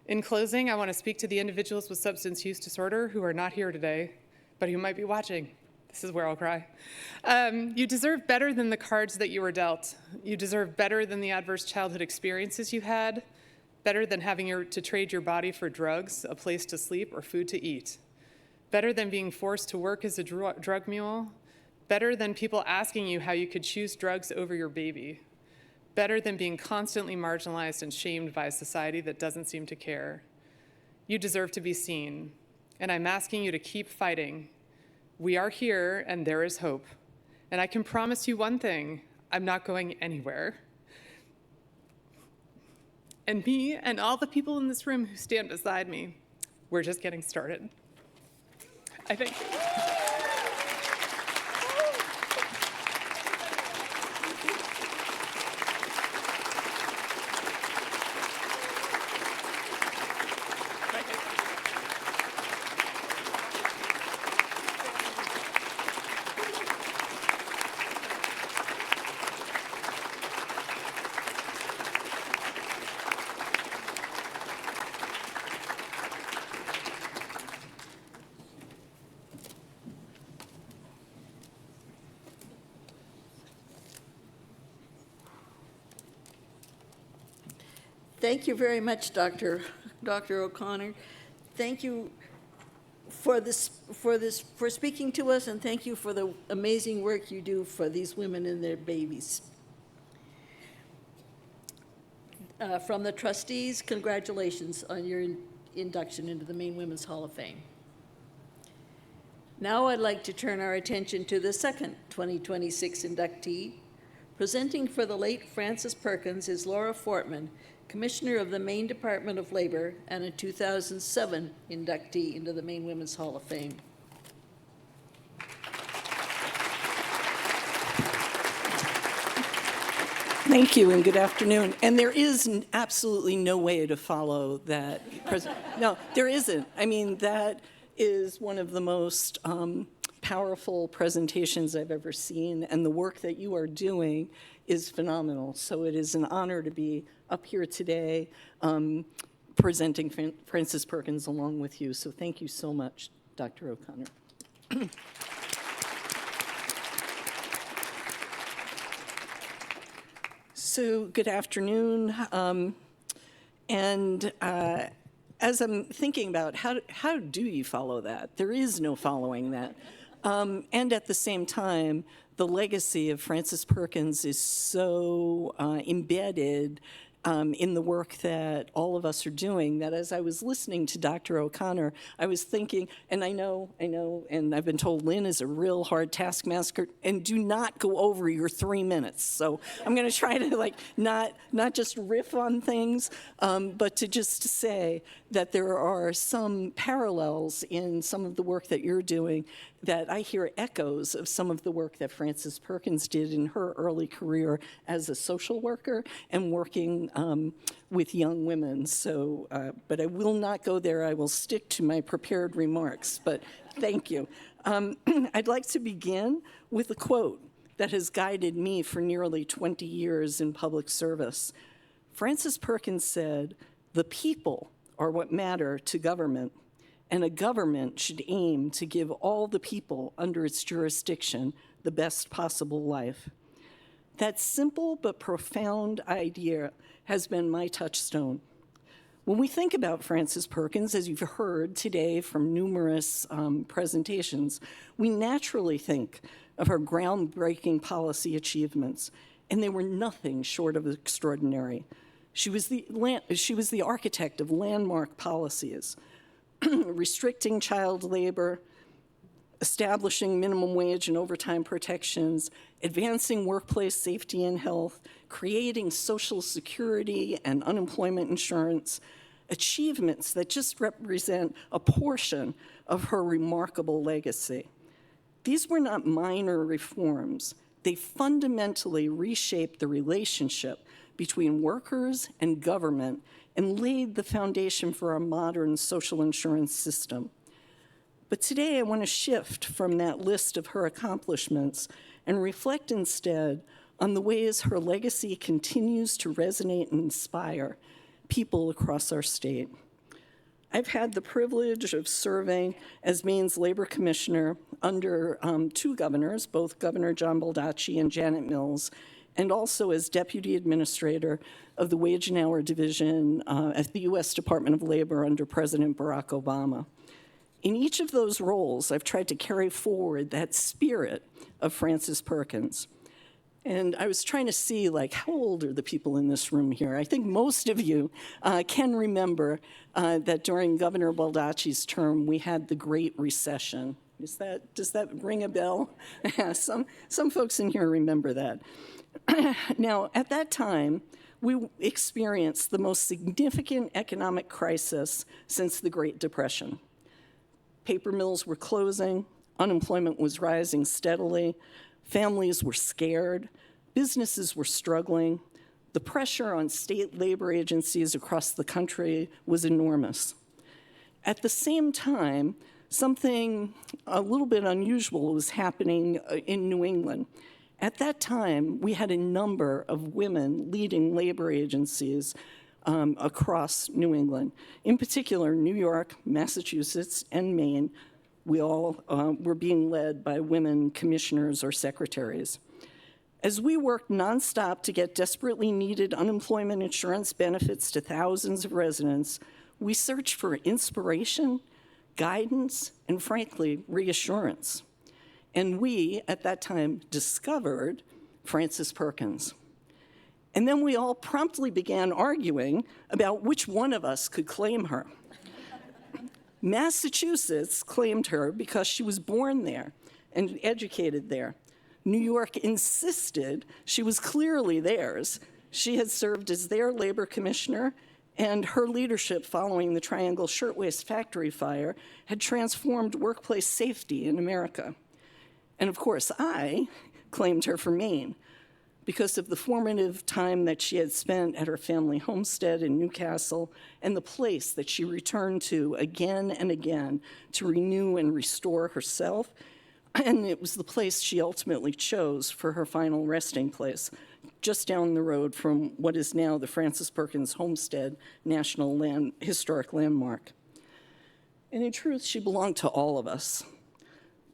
In closing, I want to speak to the individuals with substance use disorder who are not here today, but who might be watching. This is where I'll cry. You deserve better than the cards that you were dealt. You deserve better than the adverse childhood experiences you had, better than having to trade your body for drugs, a place to sleep, or food to eat. Better than being forced to work as a drug mule. Better than people asking you how you could choose drugs over your baby. Better than being constantly marginalized and shamed by a society that doesn't seem to care. You deserve to be seen, and I'm asking you to keep fighting. We are here, and there is hope. And I can promise you one thing, I'm not going anywhere. And me and all the people in this room who stand beside me, we're just getting started. I thank you. Thank you very much, Dr. O'Connor. Thank you for speaking to us, and thank you for the amazing work you do for these women and their babies. From the trustees, congratulations on your induction into the Maine Women's Hall of Fame. Now I'd like to turn our attention to the second 2026 inductee. Presenting for the late Frances Perkins is Laura Fortman, Commissioner of the Maine Department of Labor and a 2007 inductee into the Maine Women's Hall of Fame. Thank you and good afternoon. And there is absolutely no way to follow that. No, there isn't. I mean, that is one of the most powerful presentations I've ever seen, and the work that you are doing is phenomenal. So it is an honor to be up here today presenting Frances Perkins along with you. So thank you so much, Dr. O'Connor. So good afternoon. As I'm thinking about how do you follow that? There is no following that. And at the same time, the legacy of Frances Perkins is so embedded in the work that all of us are doing, that as I was listening to Dr. O'Connor, I was thinking, and I know, and I've been told Lynn is a real hard taskmaster, and do not go over your 3 minutes. So I'm going to try to not just riff on things, but to just say that there are some parallels in some of the work that you're doing, that I hear echoes of some of the work that Frances Perkins did in her early career as a social worker and working with young women. So, but I will not go there. I will stick to my prepared remarks, but thank you. I'd like to begin with a quote that has guided me for nearly 20 years in public service. Frances Perkins said, "The people are what matter to government, and a government should aim to give all the people under its jurisdiction the best possible life." That simple but profound idea has been my touchstone. When we think about Frances Perkins, as you've heard today from numerous presentations, we naturally think of her groundbreaking policy achievements, and they were nothing short of extraordinary. She was the architect of landmark policies, restricting child labor, establishing minimum wage and overtime protections, advancing workplace safety and health, creating Social Security and unemployment insurance, achievements that just represent a portion of her remarkable legacy. These were not minor reforms. They fundamentally reshaped the relationship between workers and government and laid the foundation for our modern social insurance system. But today I want to shift from that list of her accomplishments and reflect instead on the ways her legacy continues to resonate and inspire people across our state. I've had the privilege of serving as Maine's labor commissioner under two governors, both Governor John Baldacci and Janet Mills, and also as deputy administrator of the Wage and Hour Division at the U.S. Department of Labor under President Barack Obama. In each of those roles, I've tried to carry forward that spirit of Frances Perkins. And I was trying to see, how old are the people in this room here? I think most of you can remember that during Governor Baldacci's term, we had the Great Recession. Does that ring a bell? Some folks in here remember that. Now, at that time, we experienced the most significant economic crisis since the Great Depression. Paper mills were closing, unemployment was rising steadily, families were scared, businesses were struggling, the pressure on state labor agencies across the country was enormous. At the same time, something a little bit unusual was happening in New England. At that time, we had a number of women leading labor agencies across New England. In particular, New York, Massachusetts, and Maine, we all were being led by women commissioners or secretaries. As we worked nonstop to get desperately needed unemployment insurance benefits to thousands of residents, we searched for inspiration, guidance, and frankly, reassurance. And we, at that time, discovered Frances Perkins. And then we all promptly began arguing about which one of us could claim her. Massachusetts claimed her because she was born there and educated there. New York insisted she was clearly theirs. She had served as their labor commissioner, and her leadership following the Triangle Shirtwaist Factory fire had transformed workplace safety in America. And of course, I claimed her for Maine because of the formative time that she had spent at her family homestead in Newcastle and the place that she returned to again and again to renew and restore herself. And it was the place she ultimately chose for her final resting place, just down the road from what is now the Frances Perkins Homestead National Historic Landmark. And in truth, she belonged to all of us.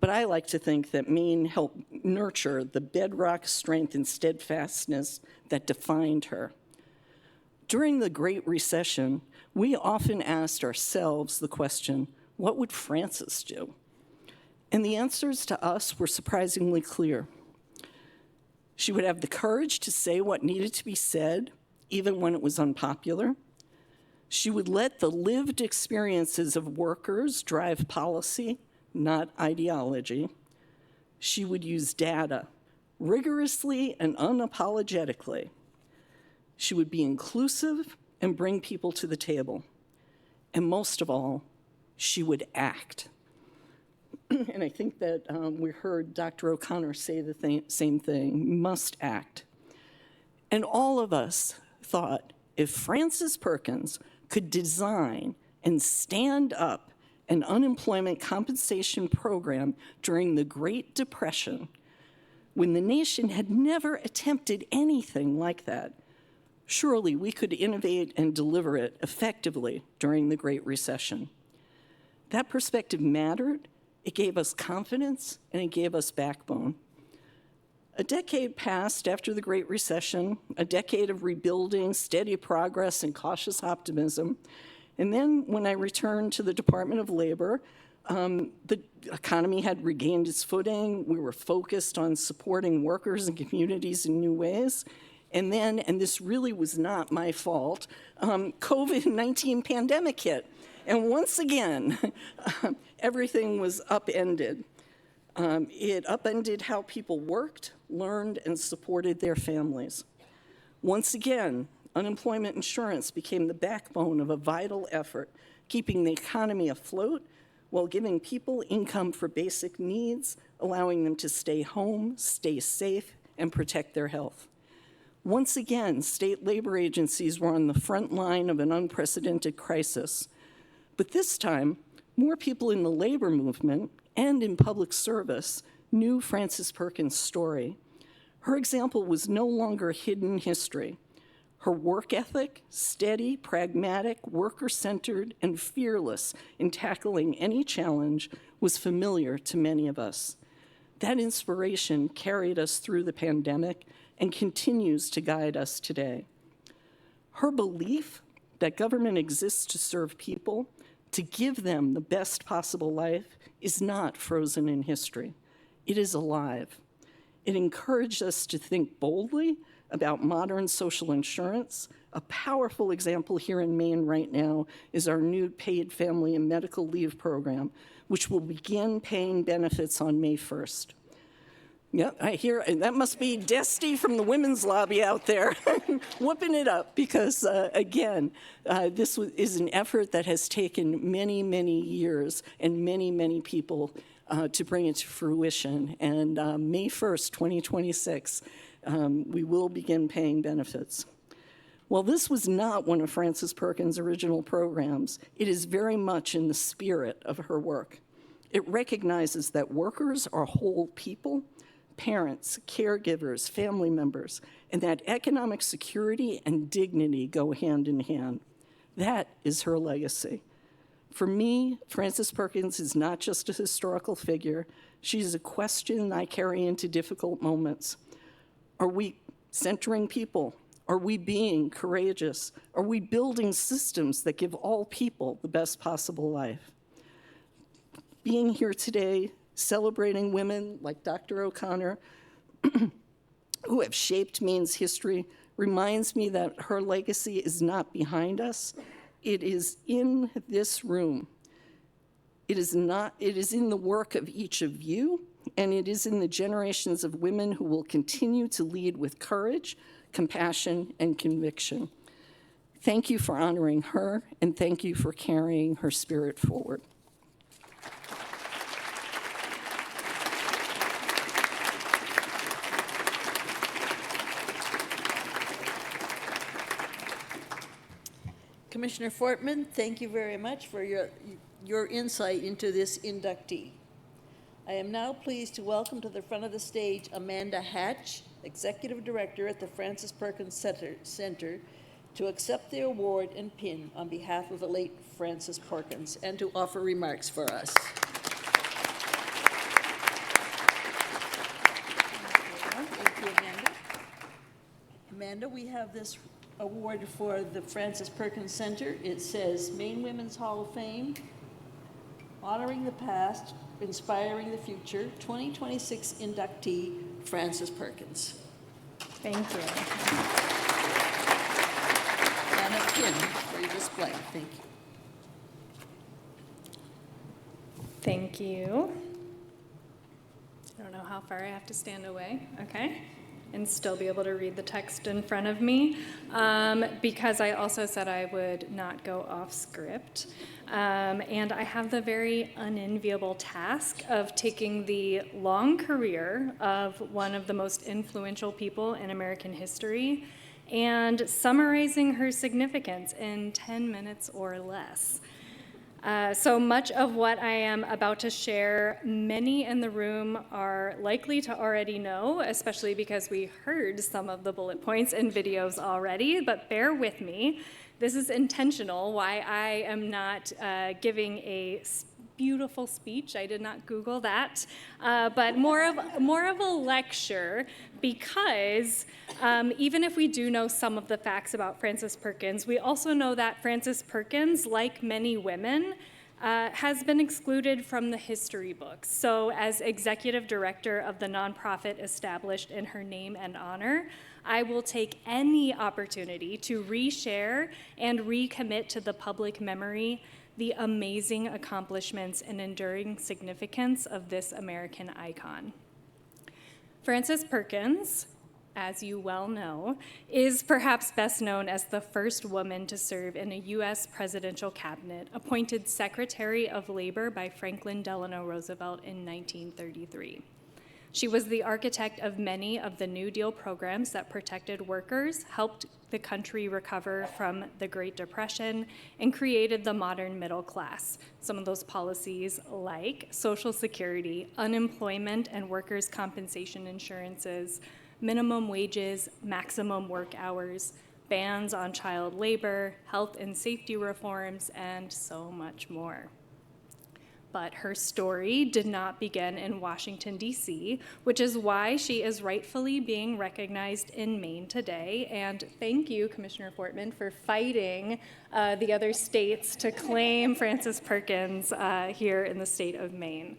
But I like to think that Maine helped nurture the bedrock strength and steadfastness that defined her. During the Great Recession, we often asked ourselves the question, what would Frances do? And the answers to us were surprisingly clear. She would have the courage to say what needed to be said, even when it was unpopular. She would let the lived experiences of workers drive policy, not ideology. She would use data rigorously and unapologetically. She would be inclusive and bring people to the table. And most of all, she would act. And I think that we heard Dr. O'Connor say the same thing, must act. And all of us thought if Frances Perkins could design and stand up an unemployment compensation program during the Great Depression, when the nation had never attempted anything like that, surely we could innovate and deliver it effectively during the Great Recession. That perspective mattered. It gave us confidence, and it gave us backbone. A decade passed after the Great Recession, a decade of rebuilding, steady progress, and cautious optimism. And then when I returned to the Department of Labor, the economy had regained its footing. We were focused on supporting workers and communities in new ways. And then, and this really was not my fault, COVID-19 pandemic hit. And once again, everything was upended. It upended how people worked, learned, and supported their families. Once again, unemployment insurance became the backbone of a vital effort, keeping the economy afloat while giving people income for basic needs, allowing them to stay home, stay safe, and protect their health. Once again, state labor agencies were on the front line of an unprecedented crisis. But this time, more people in the labor movement and in public service knew Frances Perkins' story. Her example was no longer hidden history. Her work ethic, steady, pragmatic, worker-centered, and fearless in tackling any challenge, was familiar to many of us. That inspiration carried us through the pandemic and continues to guide us today. Her belief that government exists to serve people, to give them the best possible life, is not frozen in history. It is alive. It encouraged us to think boldly about modern social insurance. A powerful example here in Maine right now is our new paid family and medical leave program, which will begin paying benefits on May 1st. Yep, I hear, and that must be Desti from the women's lobby out there whooping it up because, again, this is an effort that has taken many, many years and many, many people to bring it to fruition. And May 1st, 2026, we will begin paying benefits. While this was not one of Frances Perkins' original programs, it is very much in the spirit of her work. It recognizes that workers are whole people, parents, caregivers, family members, and that economic security and dignity go hand in hand. That is her legacy. For me, Frances Perkins is not just a historical figure. She's a question I carry into difficult moments. Are we centering people? Are we being courageous? Are we building systems that give all people the best possible life? Being here today, celebrating women like Dr. O'Connor, who have shaped Maine's history, reminds me that her legacy is not behind us. It is in this room. It is in the work of each of you, and it is in the generations of women who will continue to lead with courage, compassion, and conviction. Thank you for honoring her, and thank you for carrying her spirit forward. Commissioner Fortman, thank you very much for your insight into this inductee. I am now pleased to welcome to the front of the stage Amanda Hatch, Executive Director at the Francis Perkins Center, to accept the award and pin on behalf of the late Francis Perkins and to offer remarks for us. Thank you, Amanda. Amanda, we have this award for the Francis Perkins Center. It says Maine Women's Hall of Fame, Honoring the Past, Inspiring the Future, 2026 inductee, Francis Perkins. Thank you. And a pin for your display. Thank you. Thank you. I don't know how far I have to stand away. Okay. And still be able to read the text in front of me, because I also said I would not go off script. And I have the very unenviable task of taking the long career of one of the most influential people in American history and summarizing her significance in 10 minutes or less. So much of what I am about to share, many in the room are likely to already know, especially because we heard some of the bullet points in videos already, but bear with me. This is intentional, why I am not giving a beautiful speech. I did not Google that, but more of a lecture, because even if we do know some of the facts about Francis Perkins, we also know that Francis Perkins, like many women, has been excluded from the history books. So as executive director of the nonprofit established in her name and honor, I will take any opportunity to reshare and recommit to the public memory the amazing accomplishments and enduring significance of this American icon. Francis Perkins, as you well know, is perhaps best known as the first woman to serve in a U.S. presidential cabinet, appointed Secretary of Labor by Franklin Delano Roosevelt in 1933. She was the architect of many of the New Deal programs that protected workers, helped the country recover from the Great Depression, and created the modern middle class. Some of those policies like Social Security, unemployment and workers' compensation insurances, minimum wages, maximum work hours, bans on child labor, health and safety reforms, and so much more. But her story did not begin in Washington, D.C., which is why she is rightfully being recognized in Maine today. And thank you, Commissioner Fortman, for fighting the other states to claim Francis Perkins here in the state of Maine.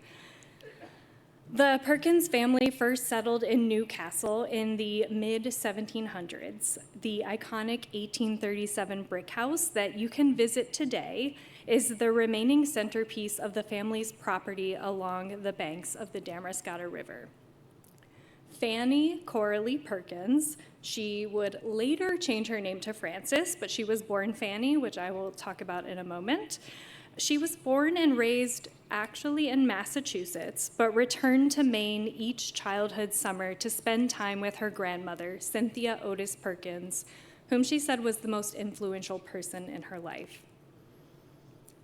The Perkins family first settled in Newcastle in the mid-1700s. The iconic 1837 brick house that you can visit today is the remaining centerpiece of the family's property along the banks of the Damariscotta River. Fanny Coralie Perkins, she would later change her name to Frances, but she was born Fanny, which I will talk about in a moment. She was born and raised actually in Massachusetts, but returned to Maine each childhood summer to spend time with her grandmother, Cynthia Otis Perkins, whom she said was the most influential person in her life.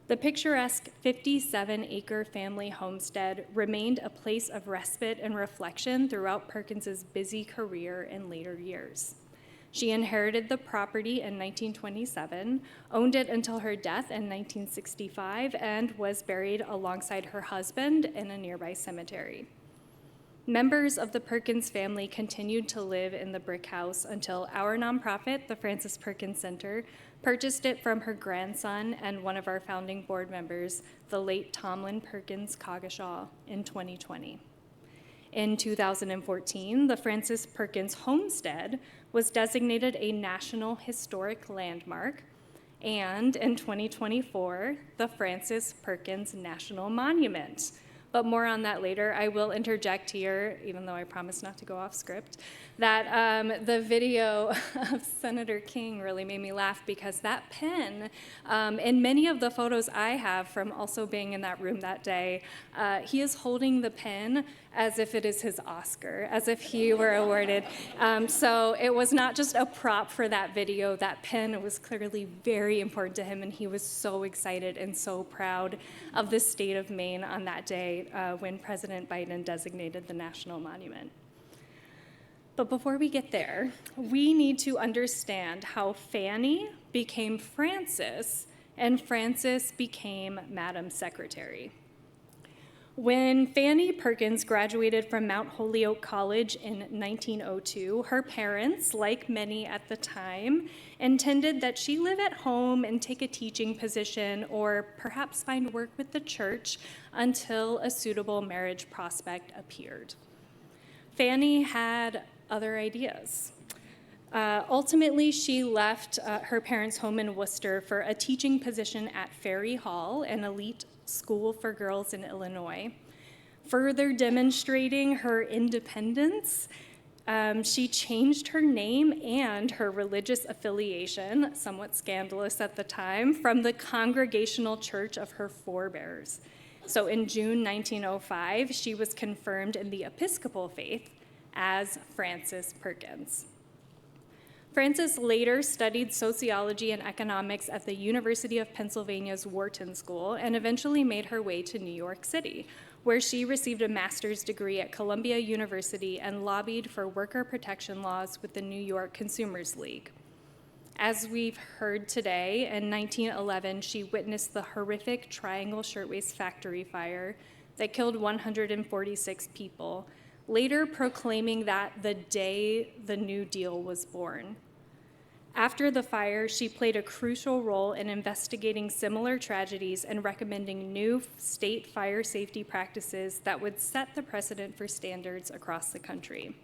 The picturesque 57-acre family homestead remained a place of respite and reflection throughout Perkins's busy career in later years. She inherited the property in 1927, owned it until her death in 1965, and was buried alongside her husband in a nearby cemetery. Members of the Perkins family continued to live in the brick house until our nonprofit, the Frances Perkins Center, purchased it from her grandson and one of our founding board members, the late Tomlin Perkins Coggeshall, in 2020. In 2014, the Frances Perkins Homestead was designated a National Historic Landmark, and in 2024, the Frances Perkins National Monument. But more on that later. I will interject here, even though I promise not to go off script, that the video of Senator King really made me laugh because that pen, in many of the photos I have from also being in that room that day, he is holding the pen as if it is his Oscar, as if he were awarded. So it was not just a prop for that video. That pen was clearly very important to him, and he was so excited and so proud of the state of Maine on that day when President Biden designated the national monument. But before we get there, we need to understand how Fanny became Frances and Frances became Madam Secretary. When Fanny Perkins graduated from Mount Holyoke College in 1902, her parents, like many at the time, intended that she live at home and take a teaching position or perhaps find work with the church until a suitable marriage prospect appeared. Fanny had other ideas. Ultimately, she left her parents' home in Worcester for a teaching position at Ferry Hall, an elite school for girls in Illinois. Further demonstrating her independence, she changed her name and her religious affiliation, somewhat scandalous at the time, from the Congregational Church of her forebears. So in June 1905, she was confirmed in the Episcopal faith as Frances Perkins. Frances later studied sociology and economics at the University of Pennsylvania's Wharton School and eventually made her way to New York City, where she received a master's degree at Columbia University and lobbied for worker protection laws with the New York Consumers League. As we've heard today, in 1911, she witnessed the horrific Triangle Shirtwaist Factory fire that killed 146 people, later proclaiming that the day the New Deal was born. After the fire, she played a crucial role in investigating similar tragedies and recommending new state fire safety practices that would set the precedent for standards across the country.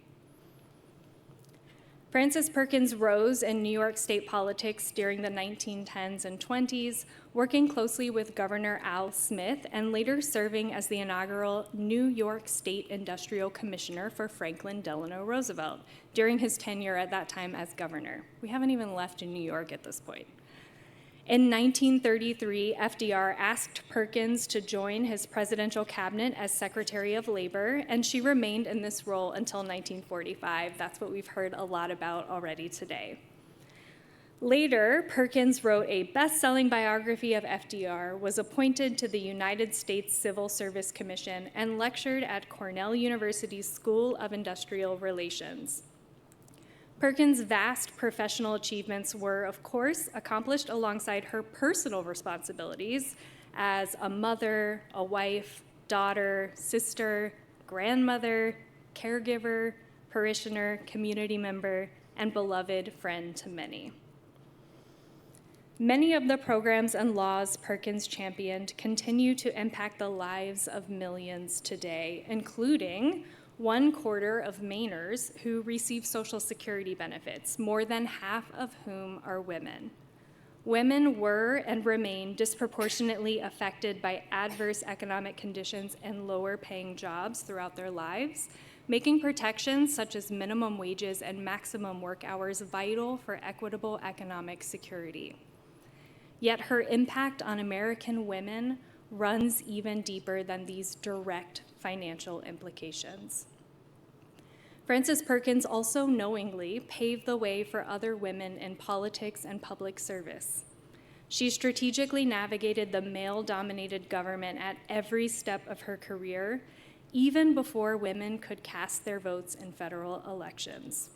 Frances Perkins rose in New York state politics during the 1910s and 20s, working closely with Governor Al Smith and later serving as the inaugural New York State Industrial Commissioner for Franklin Delano Roosevelt during his tenure at that time as governor. We haven't even left in New York at this point. In 1933, FDR asked Perkins to join his presidential cabinet as Secretary of Labor, and she remained in this role until 1945. That's what we've heard a lot about already today. Later, Perkins wrote a best-selling biography of FDR, was appointed to the United States Civil Service Commission, and lectured at Cornell University's School of Industrial Relations. Perkins' vast professional achievements were, of course, accomplished alongside her personal responsibilities as a mother, a wife, daughter, sister, grandmother, caregiver, parishioner, community member, and beloved friend to many. Many of the programs and laws Perkins championed continue to impact the lives of millions today, including 1/4 of Mainers who receive Social Security benefits, more than half of whom are women. Women were and remain disproportionately affected by adverse economic conditions and lower-paying jobs throughout their lives, making protections such as minimum wages and maximum work hours vital for equitable economic security. Yet her impact on American women runs even deeper than these direct financial implications. Frances Perkins also knowingly paved the way for other women in politics and public service. She strategically navigated the male-dominated government at every step of her career, even before women could cast their votes in federal elections.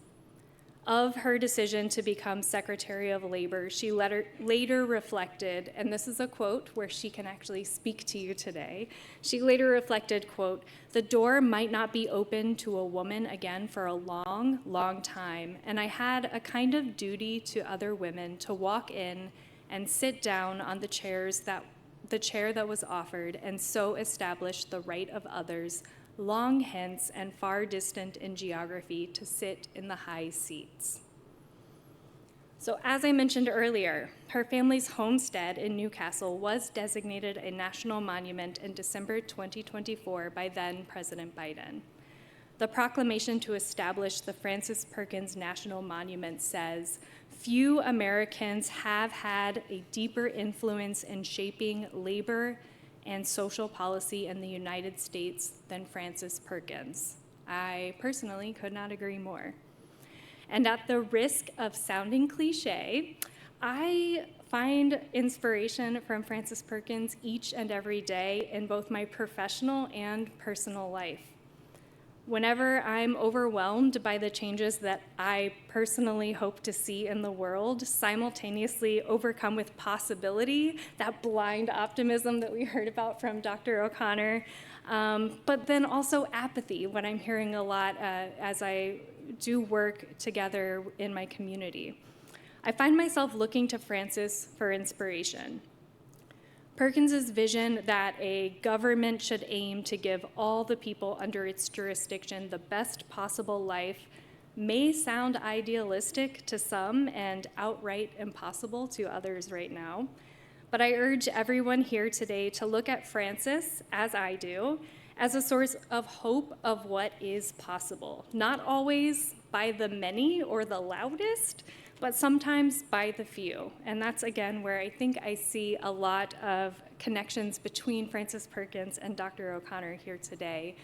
Of her decision to become Secretary of Labor, she later reflected, and this is a quote where she can actually speak to you today. She later reflected, quote, "The door might not be open to a woman again for a long, long time, and I had a kind of duty to other women to walk in and sit down on the chair that was offered, and so establish the right of others long hence and far distant in geography to sit in the high seats." So as I mentioned earlier, her family's homestead in Newcastle was designated a national monument in December 2024 by then President Biden. The proclamation to establish the Frances Perkins National Monument says, "Few Americans have had a deeper influence in shaping labor and social policy in the United States than Frances Perkins." I personally could not agree more. And at the risk of sounding cliche, I find inspiration from Frances Perkins each and every day in both my professional and personal life. Whenever I'm overwhelmed by the changes that I personally hope to see in the world, simultaneously overcome with possibility, that blind optimism that we heard about from Dr. O'Connor, but then also apathy when I'm hearing a lot as I do work together in my community. I find myself looking to Frances for inspiration. Perkins's vision that a government should aim to give all the people under its jurisdiction the best possible life may sound idealistic to some and outright impossible to others right now. But I urge everyone here today to look at Frances, as I do, as a source of hope of what is possible. Not always by the many or the loudest, but sometimes by the few. And that's, again, where I think I see a lot of connections between Frances Perkins and Dr. O'Connor here today.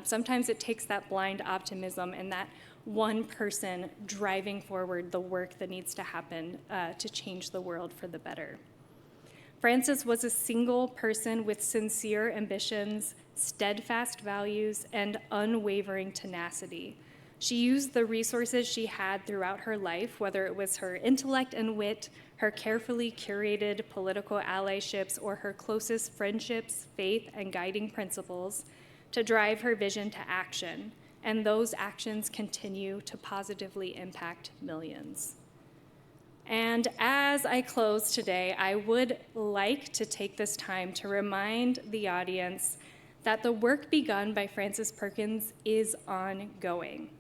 Sometimes it takes that blind optimism and that one person driving forward the work that needs to happen to change the world for the better. Frances was a single person with sincere ambitions, steadfast values, and unwavering tenacity. She used the resources she had throughout her life, whether it was her intellect and wit, her carefully curated political allyships, or her closest friendships, faith, and guiding principles, to drive her vision to action. And those actions continue to positively impact millions. And as I close today, I would like to take this time to remind the audience that the work begun by Frances Perkins is ongoing.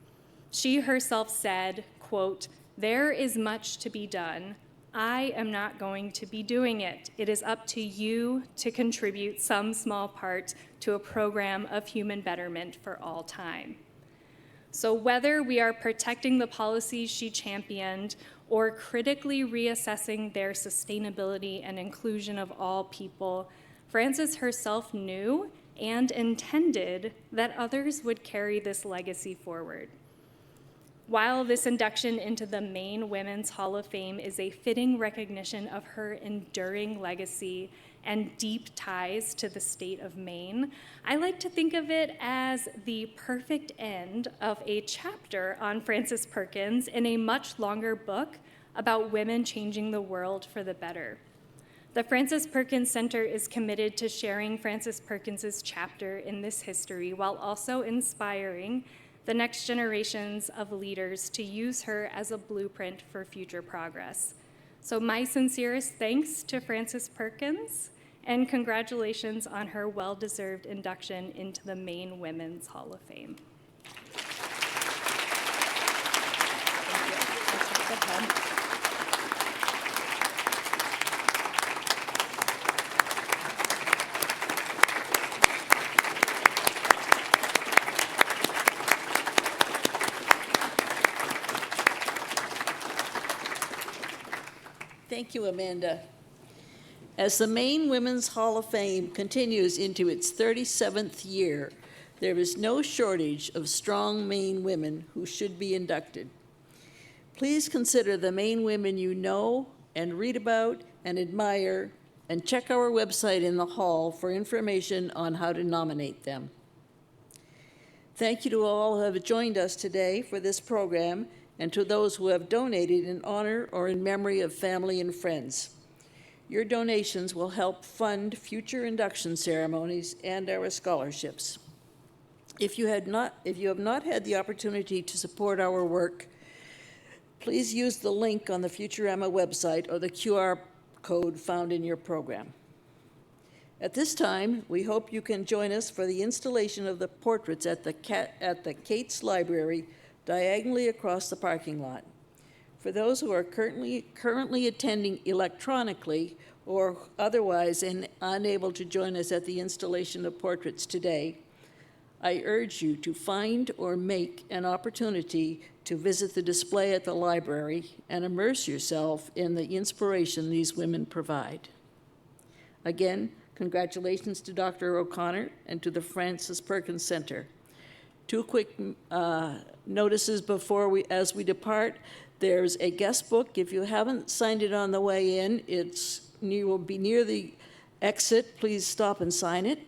She herself said, quote, "There is much to be done. I am not going to be doing it. It is up to you to contribute some small part to a program of human betterment for all time." So whether we are protecting the policies she championed or critically reassessing their sustainability and inclusion of all people, Frances herself knew and intended that others would carry this legacy forward. While this induction into the Maine Women's Hall of Fame is a fitting recognition of her enduring legacy and deep ties to the state of Maine, I like to think of it as the perfect end of a chapter on Frances Perkins in a much longer book about women changing the world for the better. The Frances Perkins Center is committed to sharing Frances Perkins's chapter in this history while also inspiring the next generations of leaders to use her as a blueprint for future progress. So my sincerest thanks to Frances Perkins, and congratulations on her well-deserved induction into the Maine Women's Hall of Fame. Thank you. Thank you, Amanda. As the Maine Women's Hall of Fame continues into its 37th year, there is no shortage of strong Maine women who should be inducted. Please consider the Maine women you know and read about and admire, and check our website in the hall for information on how to nominate them. Thank you to all who have joined us today for this program, and to those who have donated in honor or in memory of family and friends. Your donations will help fund future induction ceremonies and our scholarships. If you have not had the opportunity to support our work, please use the link on the Futurama website or the QR code found in your program. At this time, we hope you can join us for the installation of the portraits at the Cates Library, diagonally across the parking lot. For those who are currently attending electronically or otherwise unable to join us at the installation of portraits today, I urge you to find or make an opportunity to visit the display at the library and immerse yourself in the inspiration these women provide. Again, congratulations to Dr. O'Connor and to the Frances Perkins Center. Two quick notices as we depart. There's a guest book. If you haven't signed it on the way in, will be near the exit. Please stop and sign it.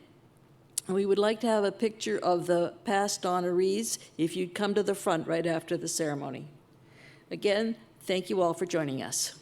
We would like to have a picture of the past honorees if you'd come to the front right after the ceremony. Again, thank you all for joining us.